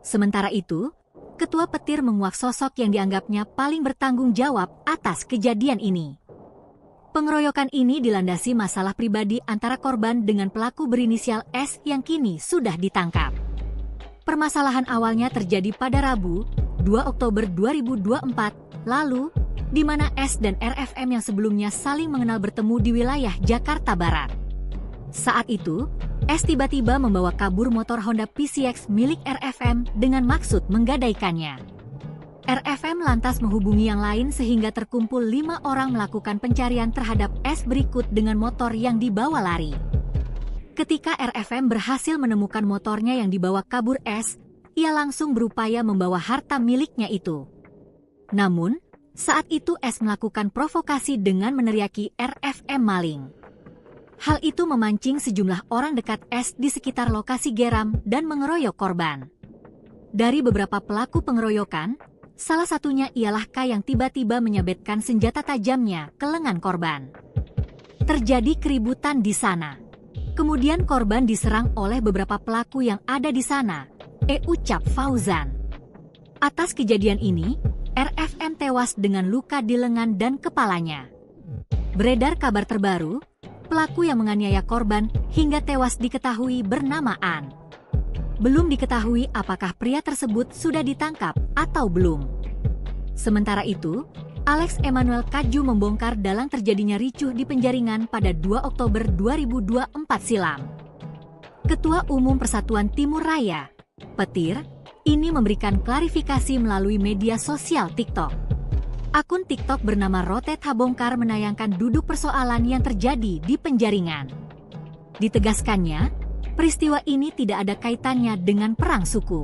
Sementara itu, Ketua Petir menguak sosok yang dianggapnya paling bertanggung jawab atas kejadian ini. Pengeroyokan ini dilandasi masalah pribadi antara korban dengan pelaku berinisial S yang kini sudah ditangkap. Permasalahan awalnya terjadi pada Rabu, 2 Oktober 2024, lalu, di mana S dan RFM yang sebelumnya saling mengenal bertemu di wilayah Jakarta Barat. Saat itu, S tiba-tiba membawa kabur motor Honda PCX milik RFM dengan maksud menggadaikannya. RFM lantas menghubungi yang lain sehingga terkumpul 5 orang melakukan pencarian terhadap S berikut dengan motor yang dibawa lari. Ketika RFM berhasil menemukan motornya yang dibawa kabur S, ia langsung berupaya membawa harta miliknya itu. Namun, saat itu S melakukan provokasi dengan meneriaki RFM maling. Hal itu memancing sejumlah orang dekat S di sekitar lokasi geram dan mengeroyok korban. Dari beberapa pelaku pengeroyokan, salah satunya ialah K yang tiba-tiba menyabetkan senjata tajamnya ke lengan korban. Terjadi keributan di sana. Kemudian korban diserang oleh beberapa pelaku yang ada di sana, ucap Fauzan. Atas kejadian ini, RFM tewas dengan luka di lengan dan kepalanya. Beredar kabar terbaru, pelaku yang menganiaya korban hingga tewas diketahui bernama An. Belum diketahui apakah pria tersebut sudah ditangkap atau belum. Sementara itu, Alex Emmanuel Kaju membongkar dalang terjadinya ricuh di Penjaringan pada 2 Oktober 2024 silam. Ketua Umum Persatuan Timur Raya, Petir, ini memberikan klarifikasi melalui media sosial TikTok. Akun TikTok bernama Rotet Habongkar menayangkan duduk persoalan yang terjadi di Penjaringan. Ditegaskannya, peristiwa ini tidak ada kaitannya dengan perang suku.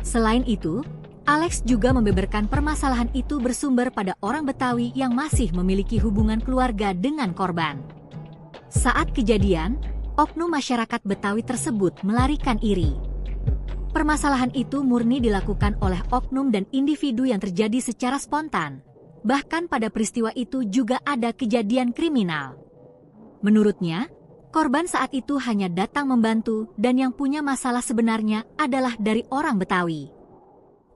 Selain itu, Alex juga membeberkan permasalahan itu bersumber pada orang Betawi yang masih memiliki hubungan keluarga dengan korban. Saat kejadian, oknum masyarakat Betawi tersebut melarikan iri. Permasalahan itu murni dilakukan oleh oknum dan individu yang terjadi secara spontan. Bahkan pada peristiwa itu juga ada kejadian kriminal. Menurutnya, korban saat itu hanya datang membantu dan yang punya masalah sebenarnya adalah dari orang Betawi.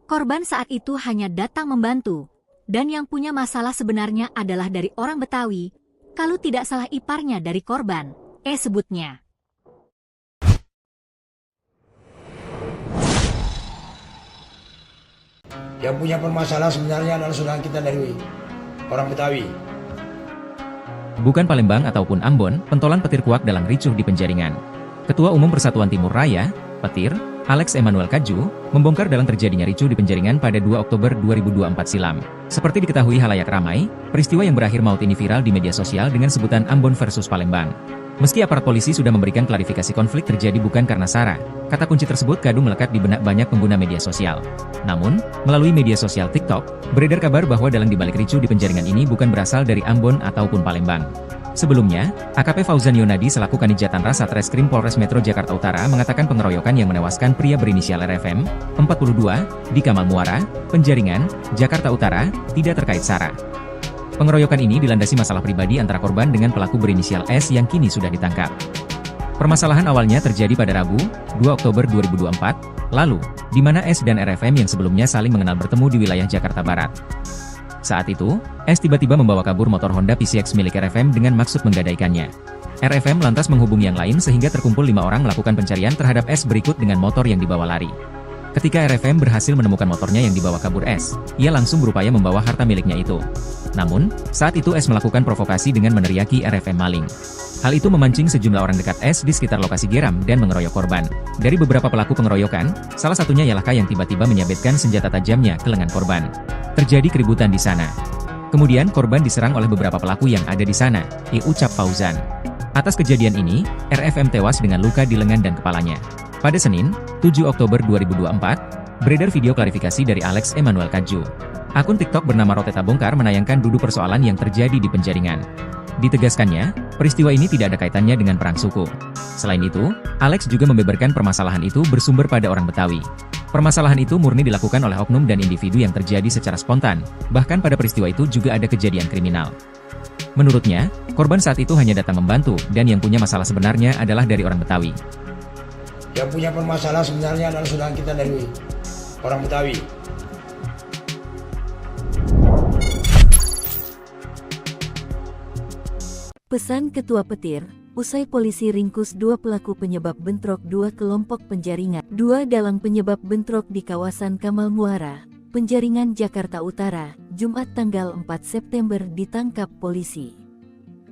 Korban saat itu hanya datang membantu dan yang punya masalah sebenarnya adalah dari orang Betawi, kalau tidak salah iparnya dari korban, sebutnya. Yang punya permasalahan sebenarnya adalah saudara kita dari orang Betawi. Bukan Palembang ataupun Ambon, pentolan petir kuak dalam ricuh di Penjaringan. Ketua Umum Persatuan Timur Raya, Petir, Alex Emmanuel Kaju, membongkar dalam terjadinya ricuh di Penjaringan pada 2 Oktober 2024 silam. Seperti diketahui halayak ramai, peristiwa yang berakhir maut ini viral di media sosial dengan sebutan Ambon versus Palembang. Meski aparat polisi sudah memberikan klarifikasi konflik terjadi bukan karena SARA, kata kunci tersebut kadung melekat di benak banyak pengguna media sosial. Namun, melalui media sosial TikTok, beredar kabar bahwa dalang dibalik ricuh di Penjaringan ini bukan berasal dari Ambon ataupun Palembang. Sebelumnya, AKP Fauzan Yonadi selaku Kanit Jatanras Satreskrim Polres Metro Jakarta Utara mengatakan pengeroyokan yang menewaskan pria berinisial RFM, 42, di Kamal Muara, Penjaringan, Jakarta Utara, tidak terkait SARA. Pengeroyokan ini dilandasi masalah pribadi antara korban dengan pelaku berinisial S yang kini sudah ditangkap. Permasalahan awalnya terjadi pada Rabu, 2 Oktober 2024, lalu, di mana S dan RFM yang sebelumnya saling mengenal bertemu di wilayah Jakarta Barat. Saat itu, S tiba-tiba membawa kabur motor Honda PCX milik RFM dengan maksud menggadaikannya. RFM lantas menghubungi yang lain sehingga terkumpul 5 orang melakukan pencarian terhadap S berikut dengan motor yang dibawa lari. Ketika RFM berhasil menemukan motornya yang dibawa kabur S, ia langsung berupaya membawa harta miliknya itu. Namun, saat itu S melakukan provokasi dengan meneriaki RFM maling. Hal itu memancing sejumlah orang dekat S di sekitar lokasi geram dan mengeroyok korban. Dari beberapa pelaku pengeroyokan, salah satunya ialah K yang tiba-tiba menyabetkan senjata tajamnya ke lengan korban. Terjadi keributan di sana. Kemudian korban diserang oleh beberapa pelaku yang ada di sana, ucap Fauzan. Atas kejadian ini, RFM tewas dengan luka di lengan dan kepalanya. Pada Senin, 7 Oktober 2024, beredar video klarifikasi dari Alex Emmanuel Kaju. Akun TikTok bernama Roteta Bongkar menayangkan duduk persoalan yang terjadi di Penjaringan. Ditegaskannya, peristiwa ini tidak ada kaitannya dengan perang suku. Selain itu, Alex juga membeberkan permasalahan itu bersumber pada orang Betawi. Permasalahan itu murni dilakukan oleh oknum dan individu yang terjadi secara spontan, bahkan pada peristiwa itu juga ada kejadian kriminal. Menurutnya, korban saat itu hanya datang membantu dan yang punya masalah sebenarnya adalah dari orang Betawi. Yang punya permasalahan sebenarnya adalah saudara kita dari orang Betawi. Pesan Ketua Petir, usai polisi ringkus 2 pelaku penyebab bentrok 2 kelompok Penjaringan. 2 dalang penyebab bentrok di kawasan Kamal Muara, Penjaringan, Jakarta Utara, Jumat tanggal 4 September ditangkap polisi.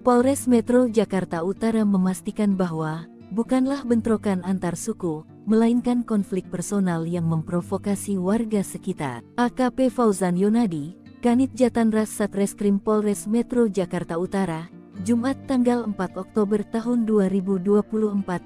Polres Metro Jakarta Utara memastikan bahwa bukanlah bentrokan antar suku, melainkan konflik personal yang memprovokasi warga sekitar. AKP Fauzan Yonadi, Kanit Jatanras Satreskrim Polres Metro Jakarta Utara, Jumat tanggal 4 Oktober tahun 2024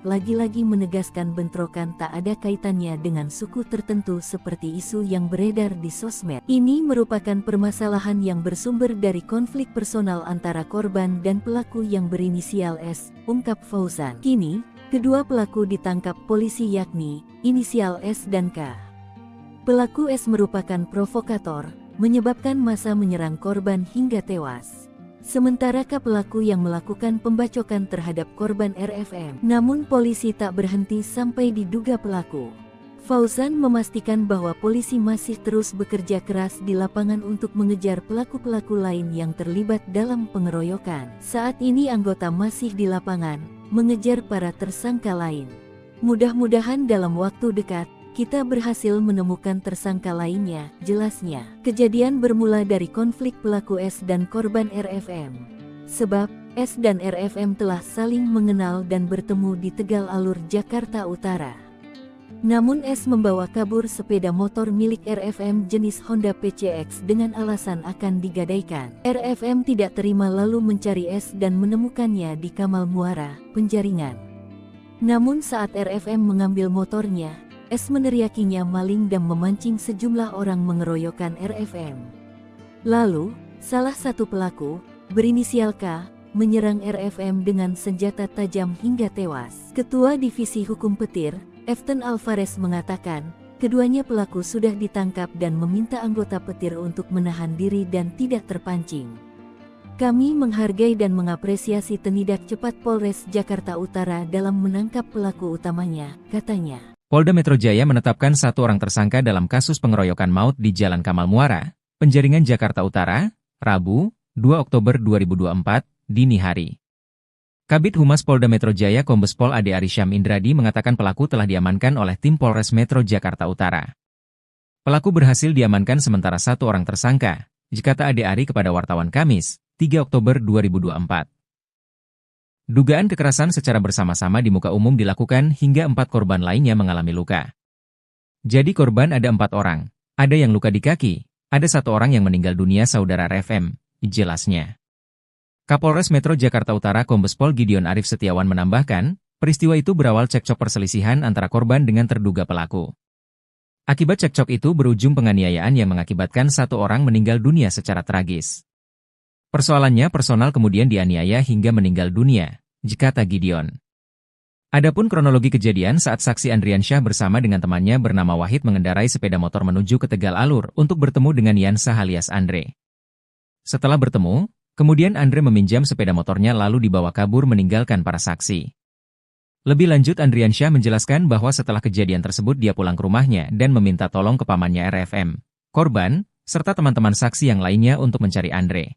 lagi-lagi menegaskan bentrokan tak ada kaitannya dengan suku tertentu seperti isu yang beredar di sosmed. Ini merupakan permasalahan yang bersumber dari konflik personal antara korban dan pelaku yang berinisial S, ungkap Fauzan. Kini, kedua pelaku ditangkap polisi yakni inisial S dan K. Pelaku S merupakan provokator, menyebabkan massa menyerang korban hingga tewas. Sementara K pelaku yang melakukan pembacokan terhadap korban RFM. Namun polisi tak berhenti sampai diduga pelaku. Fauzan memastikan bahwa polisi masih terus bekerja keras di lapangan untuk mengejar pelaku-pelaku lain yang terlibat dalam pengeroyokan. Saat ini anggota masih di lapangan, mengejar para tersangka lain. Mudah-mudahan dalam waktu dekat, kita berhasil menemukan tersangka lainnya, jelasnya. Kejadian bermula dari konflik pelaku S dan korban RFM. Sebab, S dan RFM telah saling mengenal dan bertemu di Tegal Alur, Jakarta Utara. Namun S membawa kabur sepeda motor milik RFM jenis Honda PCX dengan alasan akan digadaikan. RFM tidak terima lalu mencari S dan menemukannya di Kamal Muara, Penjaringan. Namun saat RFM mengambil motornya, S meneriakinya maling dan memancing sejumlah orang mengeroyokkan RFM. Lalu, salah satu pelaku, berinisial K, menyerang RFM dengan senjata tajam hingga tewas. Ketua Divisi Hukum Petir, Efton Alvarez mengatakan, keduanya pelaku sudah ditangkap dan meminta anggota petir untuk menahan diri dan tidak terpancing. Kami menghargai dan mengapresiasi tindak cepat Polres Jakarta Utara dalam menangkap pelaku utamanya, katanya. Polda Metro Jaya menetapkan 1 orang tersangka dalam kasus pengeroyokan maut di Jalan Kamal Muara, Penjaringan, Jakarta Utara, Rabu, 2 Oktober 2024, dini hari. Kabid Humas Polda Metro Jaya Kombes Pol Ade Arysyam Indradi mengatakan pelaku telah diamankan oleh tim Polres Metro Jakarta Utara. Pelaku berhasil diamankan sementara 1 orang tersangka, kata Ade Ari kepada wartawan Kamis, 3 Oktober 2024. Dugaan kekerasan secara bersama-sama di muka umum dilakukan hingga 4 korban lainnya mengalami luka. Jadi korban ada 4 orang, ada yang luka di kaki, ada 1 orang yang meninggal dunia, saudara RFM, jelasnya. Kapolres Metro Jakarta Utara Kombes Pol Gideon Arif Setiawan menambahkan, peristiwa itu berawal cekcok perselisihan antara korban dengan terduga pelaku. Akibat cekcok itu berujung penganiayaan yang mengakibatkan 1 orang meninggal dunia secara tragis. Persoalannya personal kemudian dianiaya hingga meninggal dunia, kata Gideon. Adapun kronologi kejadian saat saksi Andriansyah bersama dengan temannya bernama Wahid mengendarai sepeda motor menuju ke Tegal Alur untuk bertemu dengan Yansa alias Andre. Setelah bertemu, kemudian Andre meminjam sepeda motornya lalu dibawa kabur meninggalkan para saksi. Lebih lanjut Andriansyah menjelaskan bahwa setelah kejadian tersebut dia pulang ke rumahnya dan meminta tolong ke pamannya RFM, korban, serta teman-teman saksi yang lainnya untuk mencari Andre.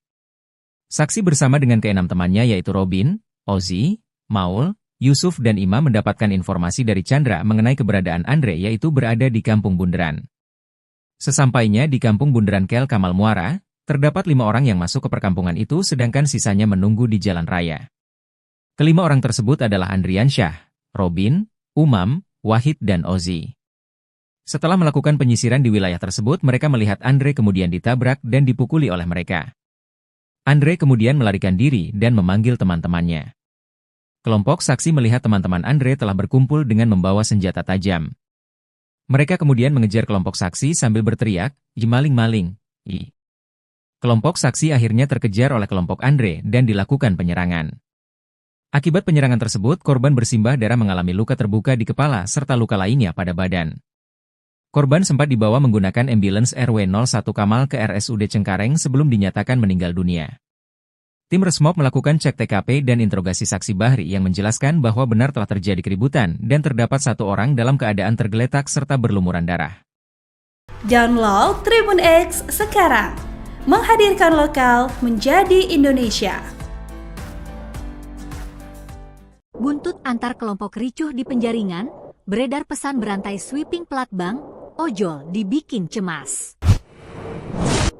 Saksi bersama dengan ke-6 temannya yaitu Robin, Ozi, Maul, Yusuf dan Ima mendapatkan informasi dari Chandra mengenai keberadaan Andre yaitu berada di Kampung Bunderan. Sesampainya di Kampung Bunderan Kel Kamal Muara, terdapat 5 orang yang masuk ke perkampungan itu sedangkan sisanya menunggu di jalan raya. Ke-5 orang tersebut adalah Andriansyah, Robin, Umam, Wahid dan Ozi. Setelah melakukan penyisiran di wilayah tersebut mereka melihat Andre kemudian ditabrak dan dipukuli oleh mereka. Andre kemudian melarikan diri dan memanggil teman-temannya. Kelompok saksi melihat teman-teman Andre telah berkumpul dengan membawa senjata tajam. Mereka kemudian mengejar kelompok saksi sambil berteriak, "Maling-maling!" Kelompok saksi akhirnya terkejar oleh kelompok Andre dan dilakukan penyerangan. Akibat penyerangan tersebut, korban bersimbah darah mengalami luka terbuka di kepala serta luka lainnya pada badan. Korban sempat dibawa menggunakan ambulans RW01 Kamal ke RSUD Cengkareng sebelum dinyatakan meninggal dunia. Tim Resmob melakukan cek TKP dan interogasi saksi Bahri yang menjelaskan bahwa benar telah terjadi keributan dan terdapat 1 orang dalam keadaan tergeletak serta berlumuran darah. Download Tribun X sekarang. Menghadirkan lokal menjadi Indonesia. Buntut antar kelompok ricuh di Penjaringan, beredar pesan berantai sweeping plat bank, ojol dibikin cemas.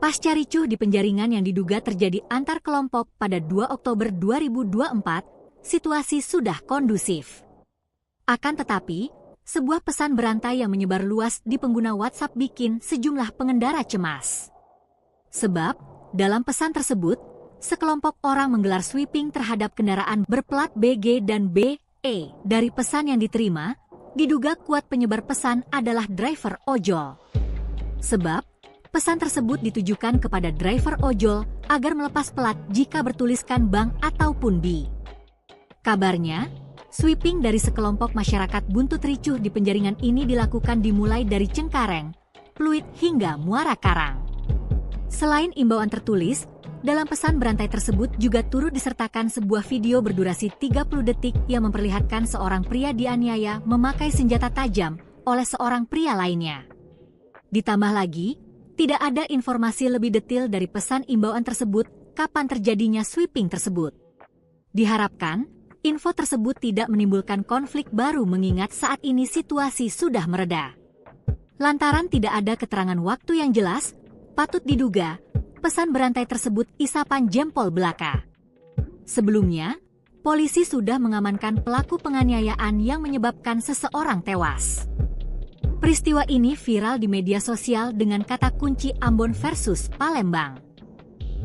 Pasca ricuh di Penjaringan yang diduga terjadi antar kelompok pada 2 Oktober 2024, situasi sudah kondusif. Akan tetapi, sebuah pesan berantai yang menyebar luas di pengguna WhatsApp bikin sejumlah pengendara cemas. Sebab, dalam pesan tersebut, sekelompok orang menggelar sweeping terhadap kendaraan berplat BG dan BE. Dari pesan yang diterima, diduga kuat penyebar pesan adalah driver ojol. Sebab, pesan tersebut ditujukan kepada driver ojol agar melepas plat jika bertuliskan bank ataupun BI. Kabarnya, sweeping dari sekelompok masyarakat buntut ricuh di Penjaringan ini dilakukan dimulai dari Cengkareng, Pluit hingga Muara Karang. Selain imbauan tertulis, dalam pesan berantai tersebut juga turut disertakan sebuah video berdurasi 30 detik yang memperlihatkan seorang pria dianiaya memakai senjata tajam oleh seorang pria lainnya. Ditambah lagi, tidak ada informasi lebih detail dari pesan imbauan tersebut kapan terjadinya sweeping tersebut. Diharapkan, info tersebut tidak menimbulkan konflik baru mengingat saat ini situasi sudah mereda. Lantaran tidak ada keterangan waktu yang jelas, patut diduga, pesan berantai tersebut isapan jempol belaka. Sebelumnya, polisi sudah mengamankan pelaku penganiayaan yang menyebabkan seseorang tewas. Peristiwa ini viral di media sosial dengan kata kunci Ambon versus Palembang.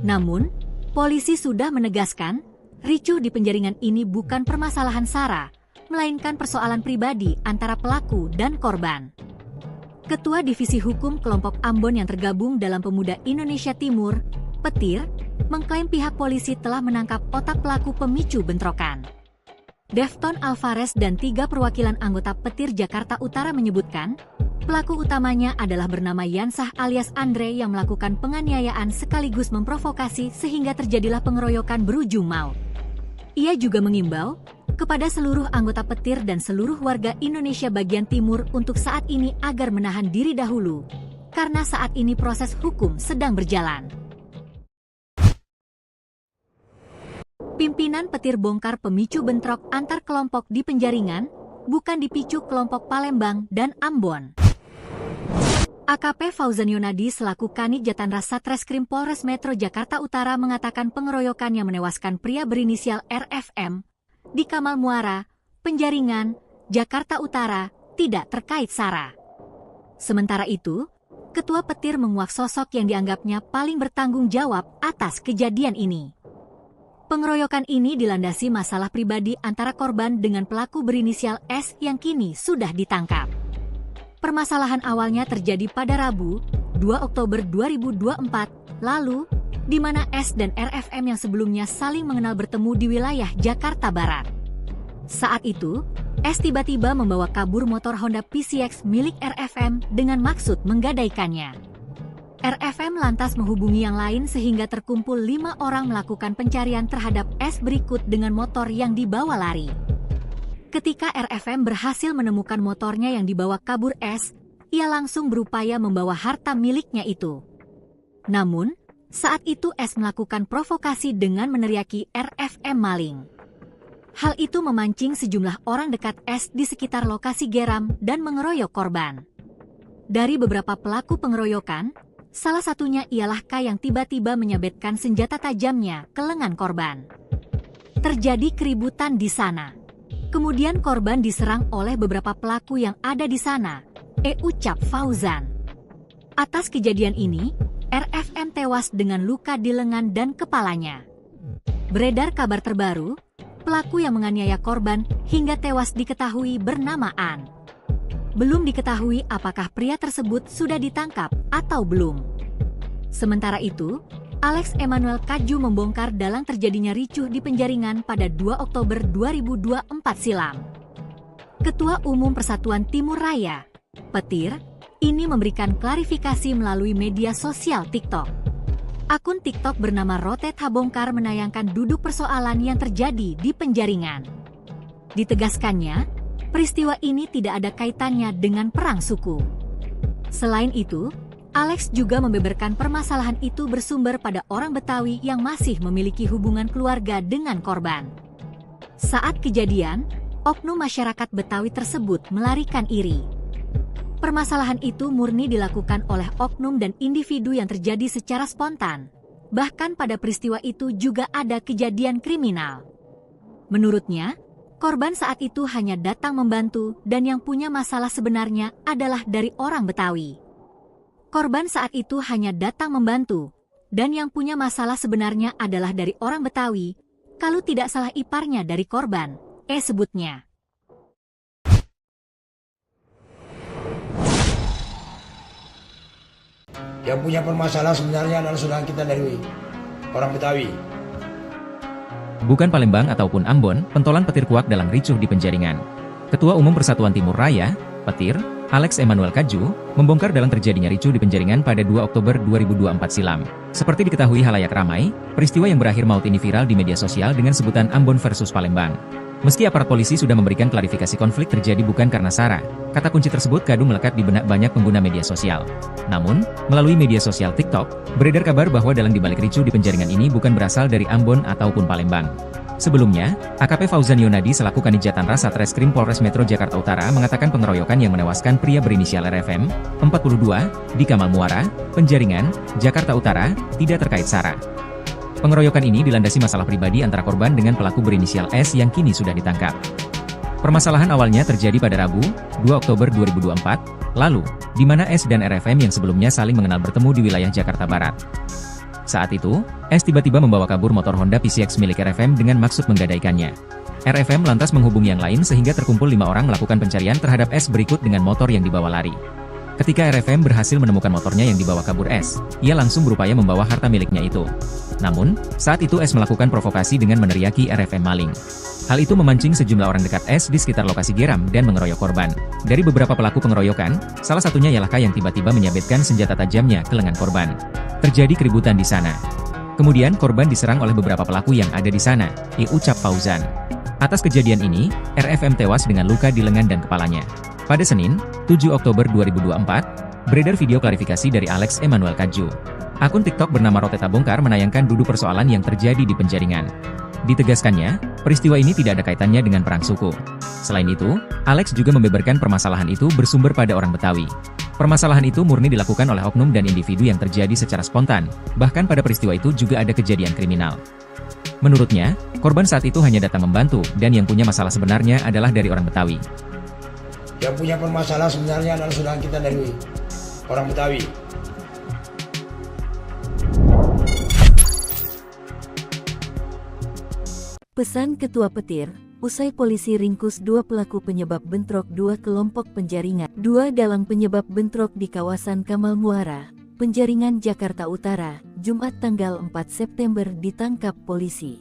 Namun, polisi sudah menegaskan, ricuh di Penjaringan ini bukan permasalahan SARA, melainkan persoalan pribadi antara pelaku dan korban. Ketua Divisi Hukum Kelompok Ambon yang tergabung dalam Pemuda Indonesia Timur, Petir, mengklaim pihak polisi telah menangkap otak pelaku pemicu bentrokan. Defton Alvarez dan 3 perwakilan anggota Petir Jakarta Utara menyebutkan, pelaku utamanya adalah bernama Yansah alias Andre yang melakukan penganiayaan sekaligus memprovokasi sehingga terjadilah pengeroyokan berujung maut. Ia juga mengimbau kepada seluruh anggota Petir dan seluruh warga Indonesia bagian timur untuk saat ini agar menahan diri dahulu, karena saat ini proses hukum sedang berjalan. Pimpinan Petir bongkar pemicu bentrok antar kelompok di Penjaringan, bukan dipicu kelompok Palembang dan Ambon. AKP Fauzan Yonadi selaku Kanit Jatanras Satreskrim Polres Metro Jakarta Utara mengatakan pengeroyokan yang menewaskan pria berinisial RFM di Kamal Muara, Penjaringan, Jakarta Utara tidak terkait SARA. Sementara itu, Ketua Petir menguak sosok yang dianggapnya paling bertanggung jawab atas kejadian ini. Pengeroyokan ini dilandasi masalah pribadi antara korban dengan pelaku berinisial S yang kini sudah ditangkap. Permasalahan awalnya terjadi pada Rabu, 2 Oktober 2024, lalu, di mana S dan RFM yang sebelumnya saling mengenal bertemu di wilayah Jakarta Barat. Saat itu, S tiba-tiba membawa kabur motor Honda PCX milik RFM dengan maksud menggadaikannya. RFM lantas menghubungi yang lain sehingga terkumpul 5 orang melakukan pencarian terhadap S berikut dengan motor yang dibawa lari. Ketika RFM berhasil menemukan motornya yang dibawa kabur S, ia langsung berupaya membawa harta miliknya itu. Namun, saat itu S melakukan provokasi dengan meneriaki RFM maling. Hal itu memancing sejumlah orang dekat S di sekitar lokasi geram dan mengeroyok korban. Dari beberapa pelaku pengeroyokan, salah satunya ialah K yang tiba-tiba menyabetkan senjata tajamnya ke lengan korban. Terjadi keributan di sana. Kemudian korban diserang oleh beberapa pelaku yang ada di sana, ucap Fauzan. Atas kejadian ini, RFM tewas dengan luka di lengan dan kepalanya. Beredar kabar terbaru, pelaku yang menganiaya korban hingga tewas diketahui bernama An. Belum diketahui apakah pria tersebut sudah ditangkap atau belum. Sementara itu, Alex Emmanuel Kaju membongkar dalang terjadinya ricuh di Penjaringan pada 2 Oktober 2024 silam. Ketua Umum Persatuan Timur Raya, Petir, ini memberikan klarifikasi melalui media sosial TikTok. Akun TikTok bernama Rotet Habongkar menayangkan duduk persoalan yang terjadi di Penjaringan. Ditegaskannya, peristiwa ini tidak ada kaitannya dengan perang suku. Selain itu, Alex juga membeberkan permasalahan itu bersumber pada orang Betawi yang masih memiliki hubungan keluarga dengan korban. Saat kejadian, oknum masyarakat Betawi tersebut melarikan iri. Permasalahan itu murni dilakukan oleh oknum dan individu yang terjadi secara spontan. Bahkan pada peristiwa itu juga ada kejadian kriminal. Menurutnya, korban saat itu hanya datang membantu dan yang punya masalah sebenarnya adalah dari orang Betawi. Korban saat itu hanya datang membantu, dan yang punya masalah sebenarnya adalah dari orang Betawi, kalau tidak salah iparnya dari korban, sebutnya. Yang punya permasalahan sebenarnya adalah saudara kita dari orang Betawi. Bukan Palembang ataupun Ambon, pentolan petir kuak dalam ricuh di Penjaringan. Ketua Umum Persatuan Timur Raya, Petir, Alex Emmanuel Kaju, membongkar dalang terjadinya ricuh di Penjaringan pada 2 Oktober 2024 silam. Seperti diketahui halayak ramai, peristiwa yang berakhir maut ini viral di media sosial dengan sebutan Ambon versus Palembang. Meski aparat polisi sudah memberikan klarifikasi konflik terjadi bukan karena SARA, kata kunci tersebut kadung melekat di benak banyak pengguna media sosial. Namun, melalui media sosial TikTok, beredar kabar bahwa dalang dibalik ricuh di Penjaringan ini bukan berasal dari Ambon ataupun Palembang. Sebelumnya, AKP Fauzan Yonadi selaku Kanit Jatanras Satreskrim Polres Metro Jakarta Utara mengatakan pengeroyokan yang menewaskan pria berinisial RFM, 42, di Kamal Muara, Penjaringan, Jakarta Utara, tidak terkait SARA. Pengeroyokan ini dilandasi masalah pribadi antara korban dengan pelaku berinisial S yang kini sudah ditangkap. Permasalahan awalnya terjadi pada Rabu, 2 Oktober 2024, lalu, di mana S dan RFM yang sebelumnya saling mengenal bertemu di wilayah Jakarta Barat. Saat itu, S tiba-tiba membawa kabur motor Honda PCX milik RFM dengan maksud menggadaikannya. RFM lantas menghubungi yang lain sehingga terkumpul 5 orang melakukan pencarian terhadap S berikut dengan motor yang dibawa lari. Ketika RFM berhasil menemukan motornya yang dibawa kabur S, ia langsung berupaya membawa harta miliknya itu. Namun, saat itu S melakukan provokasi dengan meneriaki RFM maling. Hal itu memancing sejumlah orang dekat S di sekitar lokasi geram dan mengeroyok korban. Dari beberapa pelaku pengeroyokan, salah satunya ialah K yang tiba-tiba menyabetkan senjata tajamnya ke lengan korban. Terjadi keributan di sana. Kemudian korban diserang oleh beberapa pelaku yang ada di sana, ucap Fauzan. Atas kejadian ini, RFM tewas dengan luka di lengan dan kepalanya. Pada Senin, 7 Oktober 2024, beredar video klarifikasi dari Alex Emmanuel Kaju. Akun TikTok bernama Roteta Bongkar menayangkan duduk persoalan yang terjadi di Penjaringan. Ditegaskannya, peristiwa ini tidak ada kaitannya dengan perang suku. Selain itu, Alex juga membeberkan permasalahan itu bersumber pada orang Betawi. Permasalahan itu murni dilakukan oleh oknum dan individu yang terjadi secara spontan, bahkan pada peristiwa itu juga ada kejadian kriminal. Menurutnya, korban saat itu hanya datang membantu, dan yang punya masalah sebenarnya adalah dari orang Betawi. Yang punya permasalahan sebenarnya adalah saudara kita dari orang Betawi. Pesan Ketua Petir, usai polisi ringkus 2 pelaku penyebab bentrok 2 kelompok penjaringan. 2 dalang penyebab bentrok di kawasan Kamal Muara, Penjaringan, Jakarta Utara, Jumat tanggal 4 September ditangkap polisi.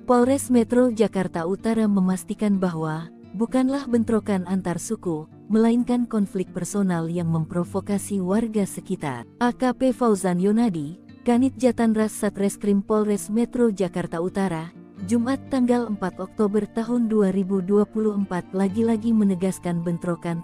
Polres Metro Jakarta Utara memastikan bahwa bukanlah bentrokan antar suku, melainkan konflik personal yang memprovokasi warga sekitar. AKP Fauzan Yonadi, Kanit Jatanras Satreskrim Polres Metro Jakarta Utara, Jumat tanggal 4 Oktober tahun 2024 lagi-lagi menegaskan bentrokan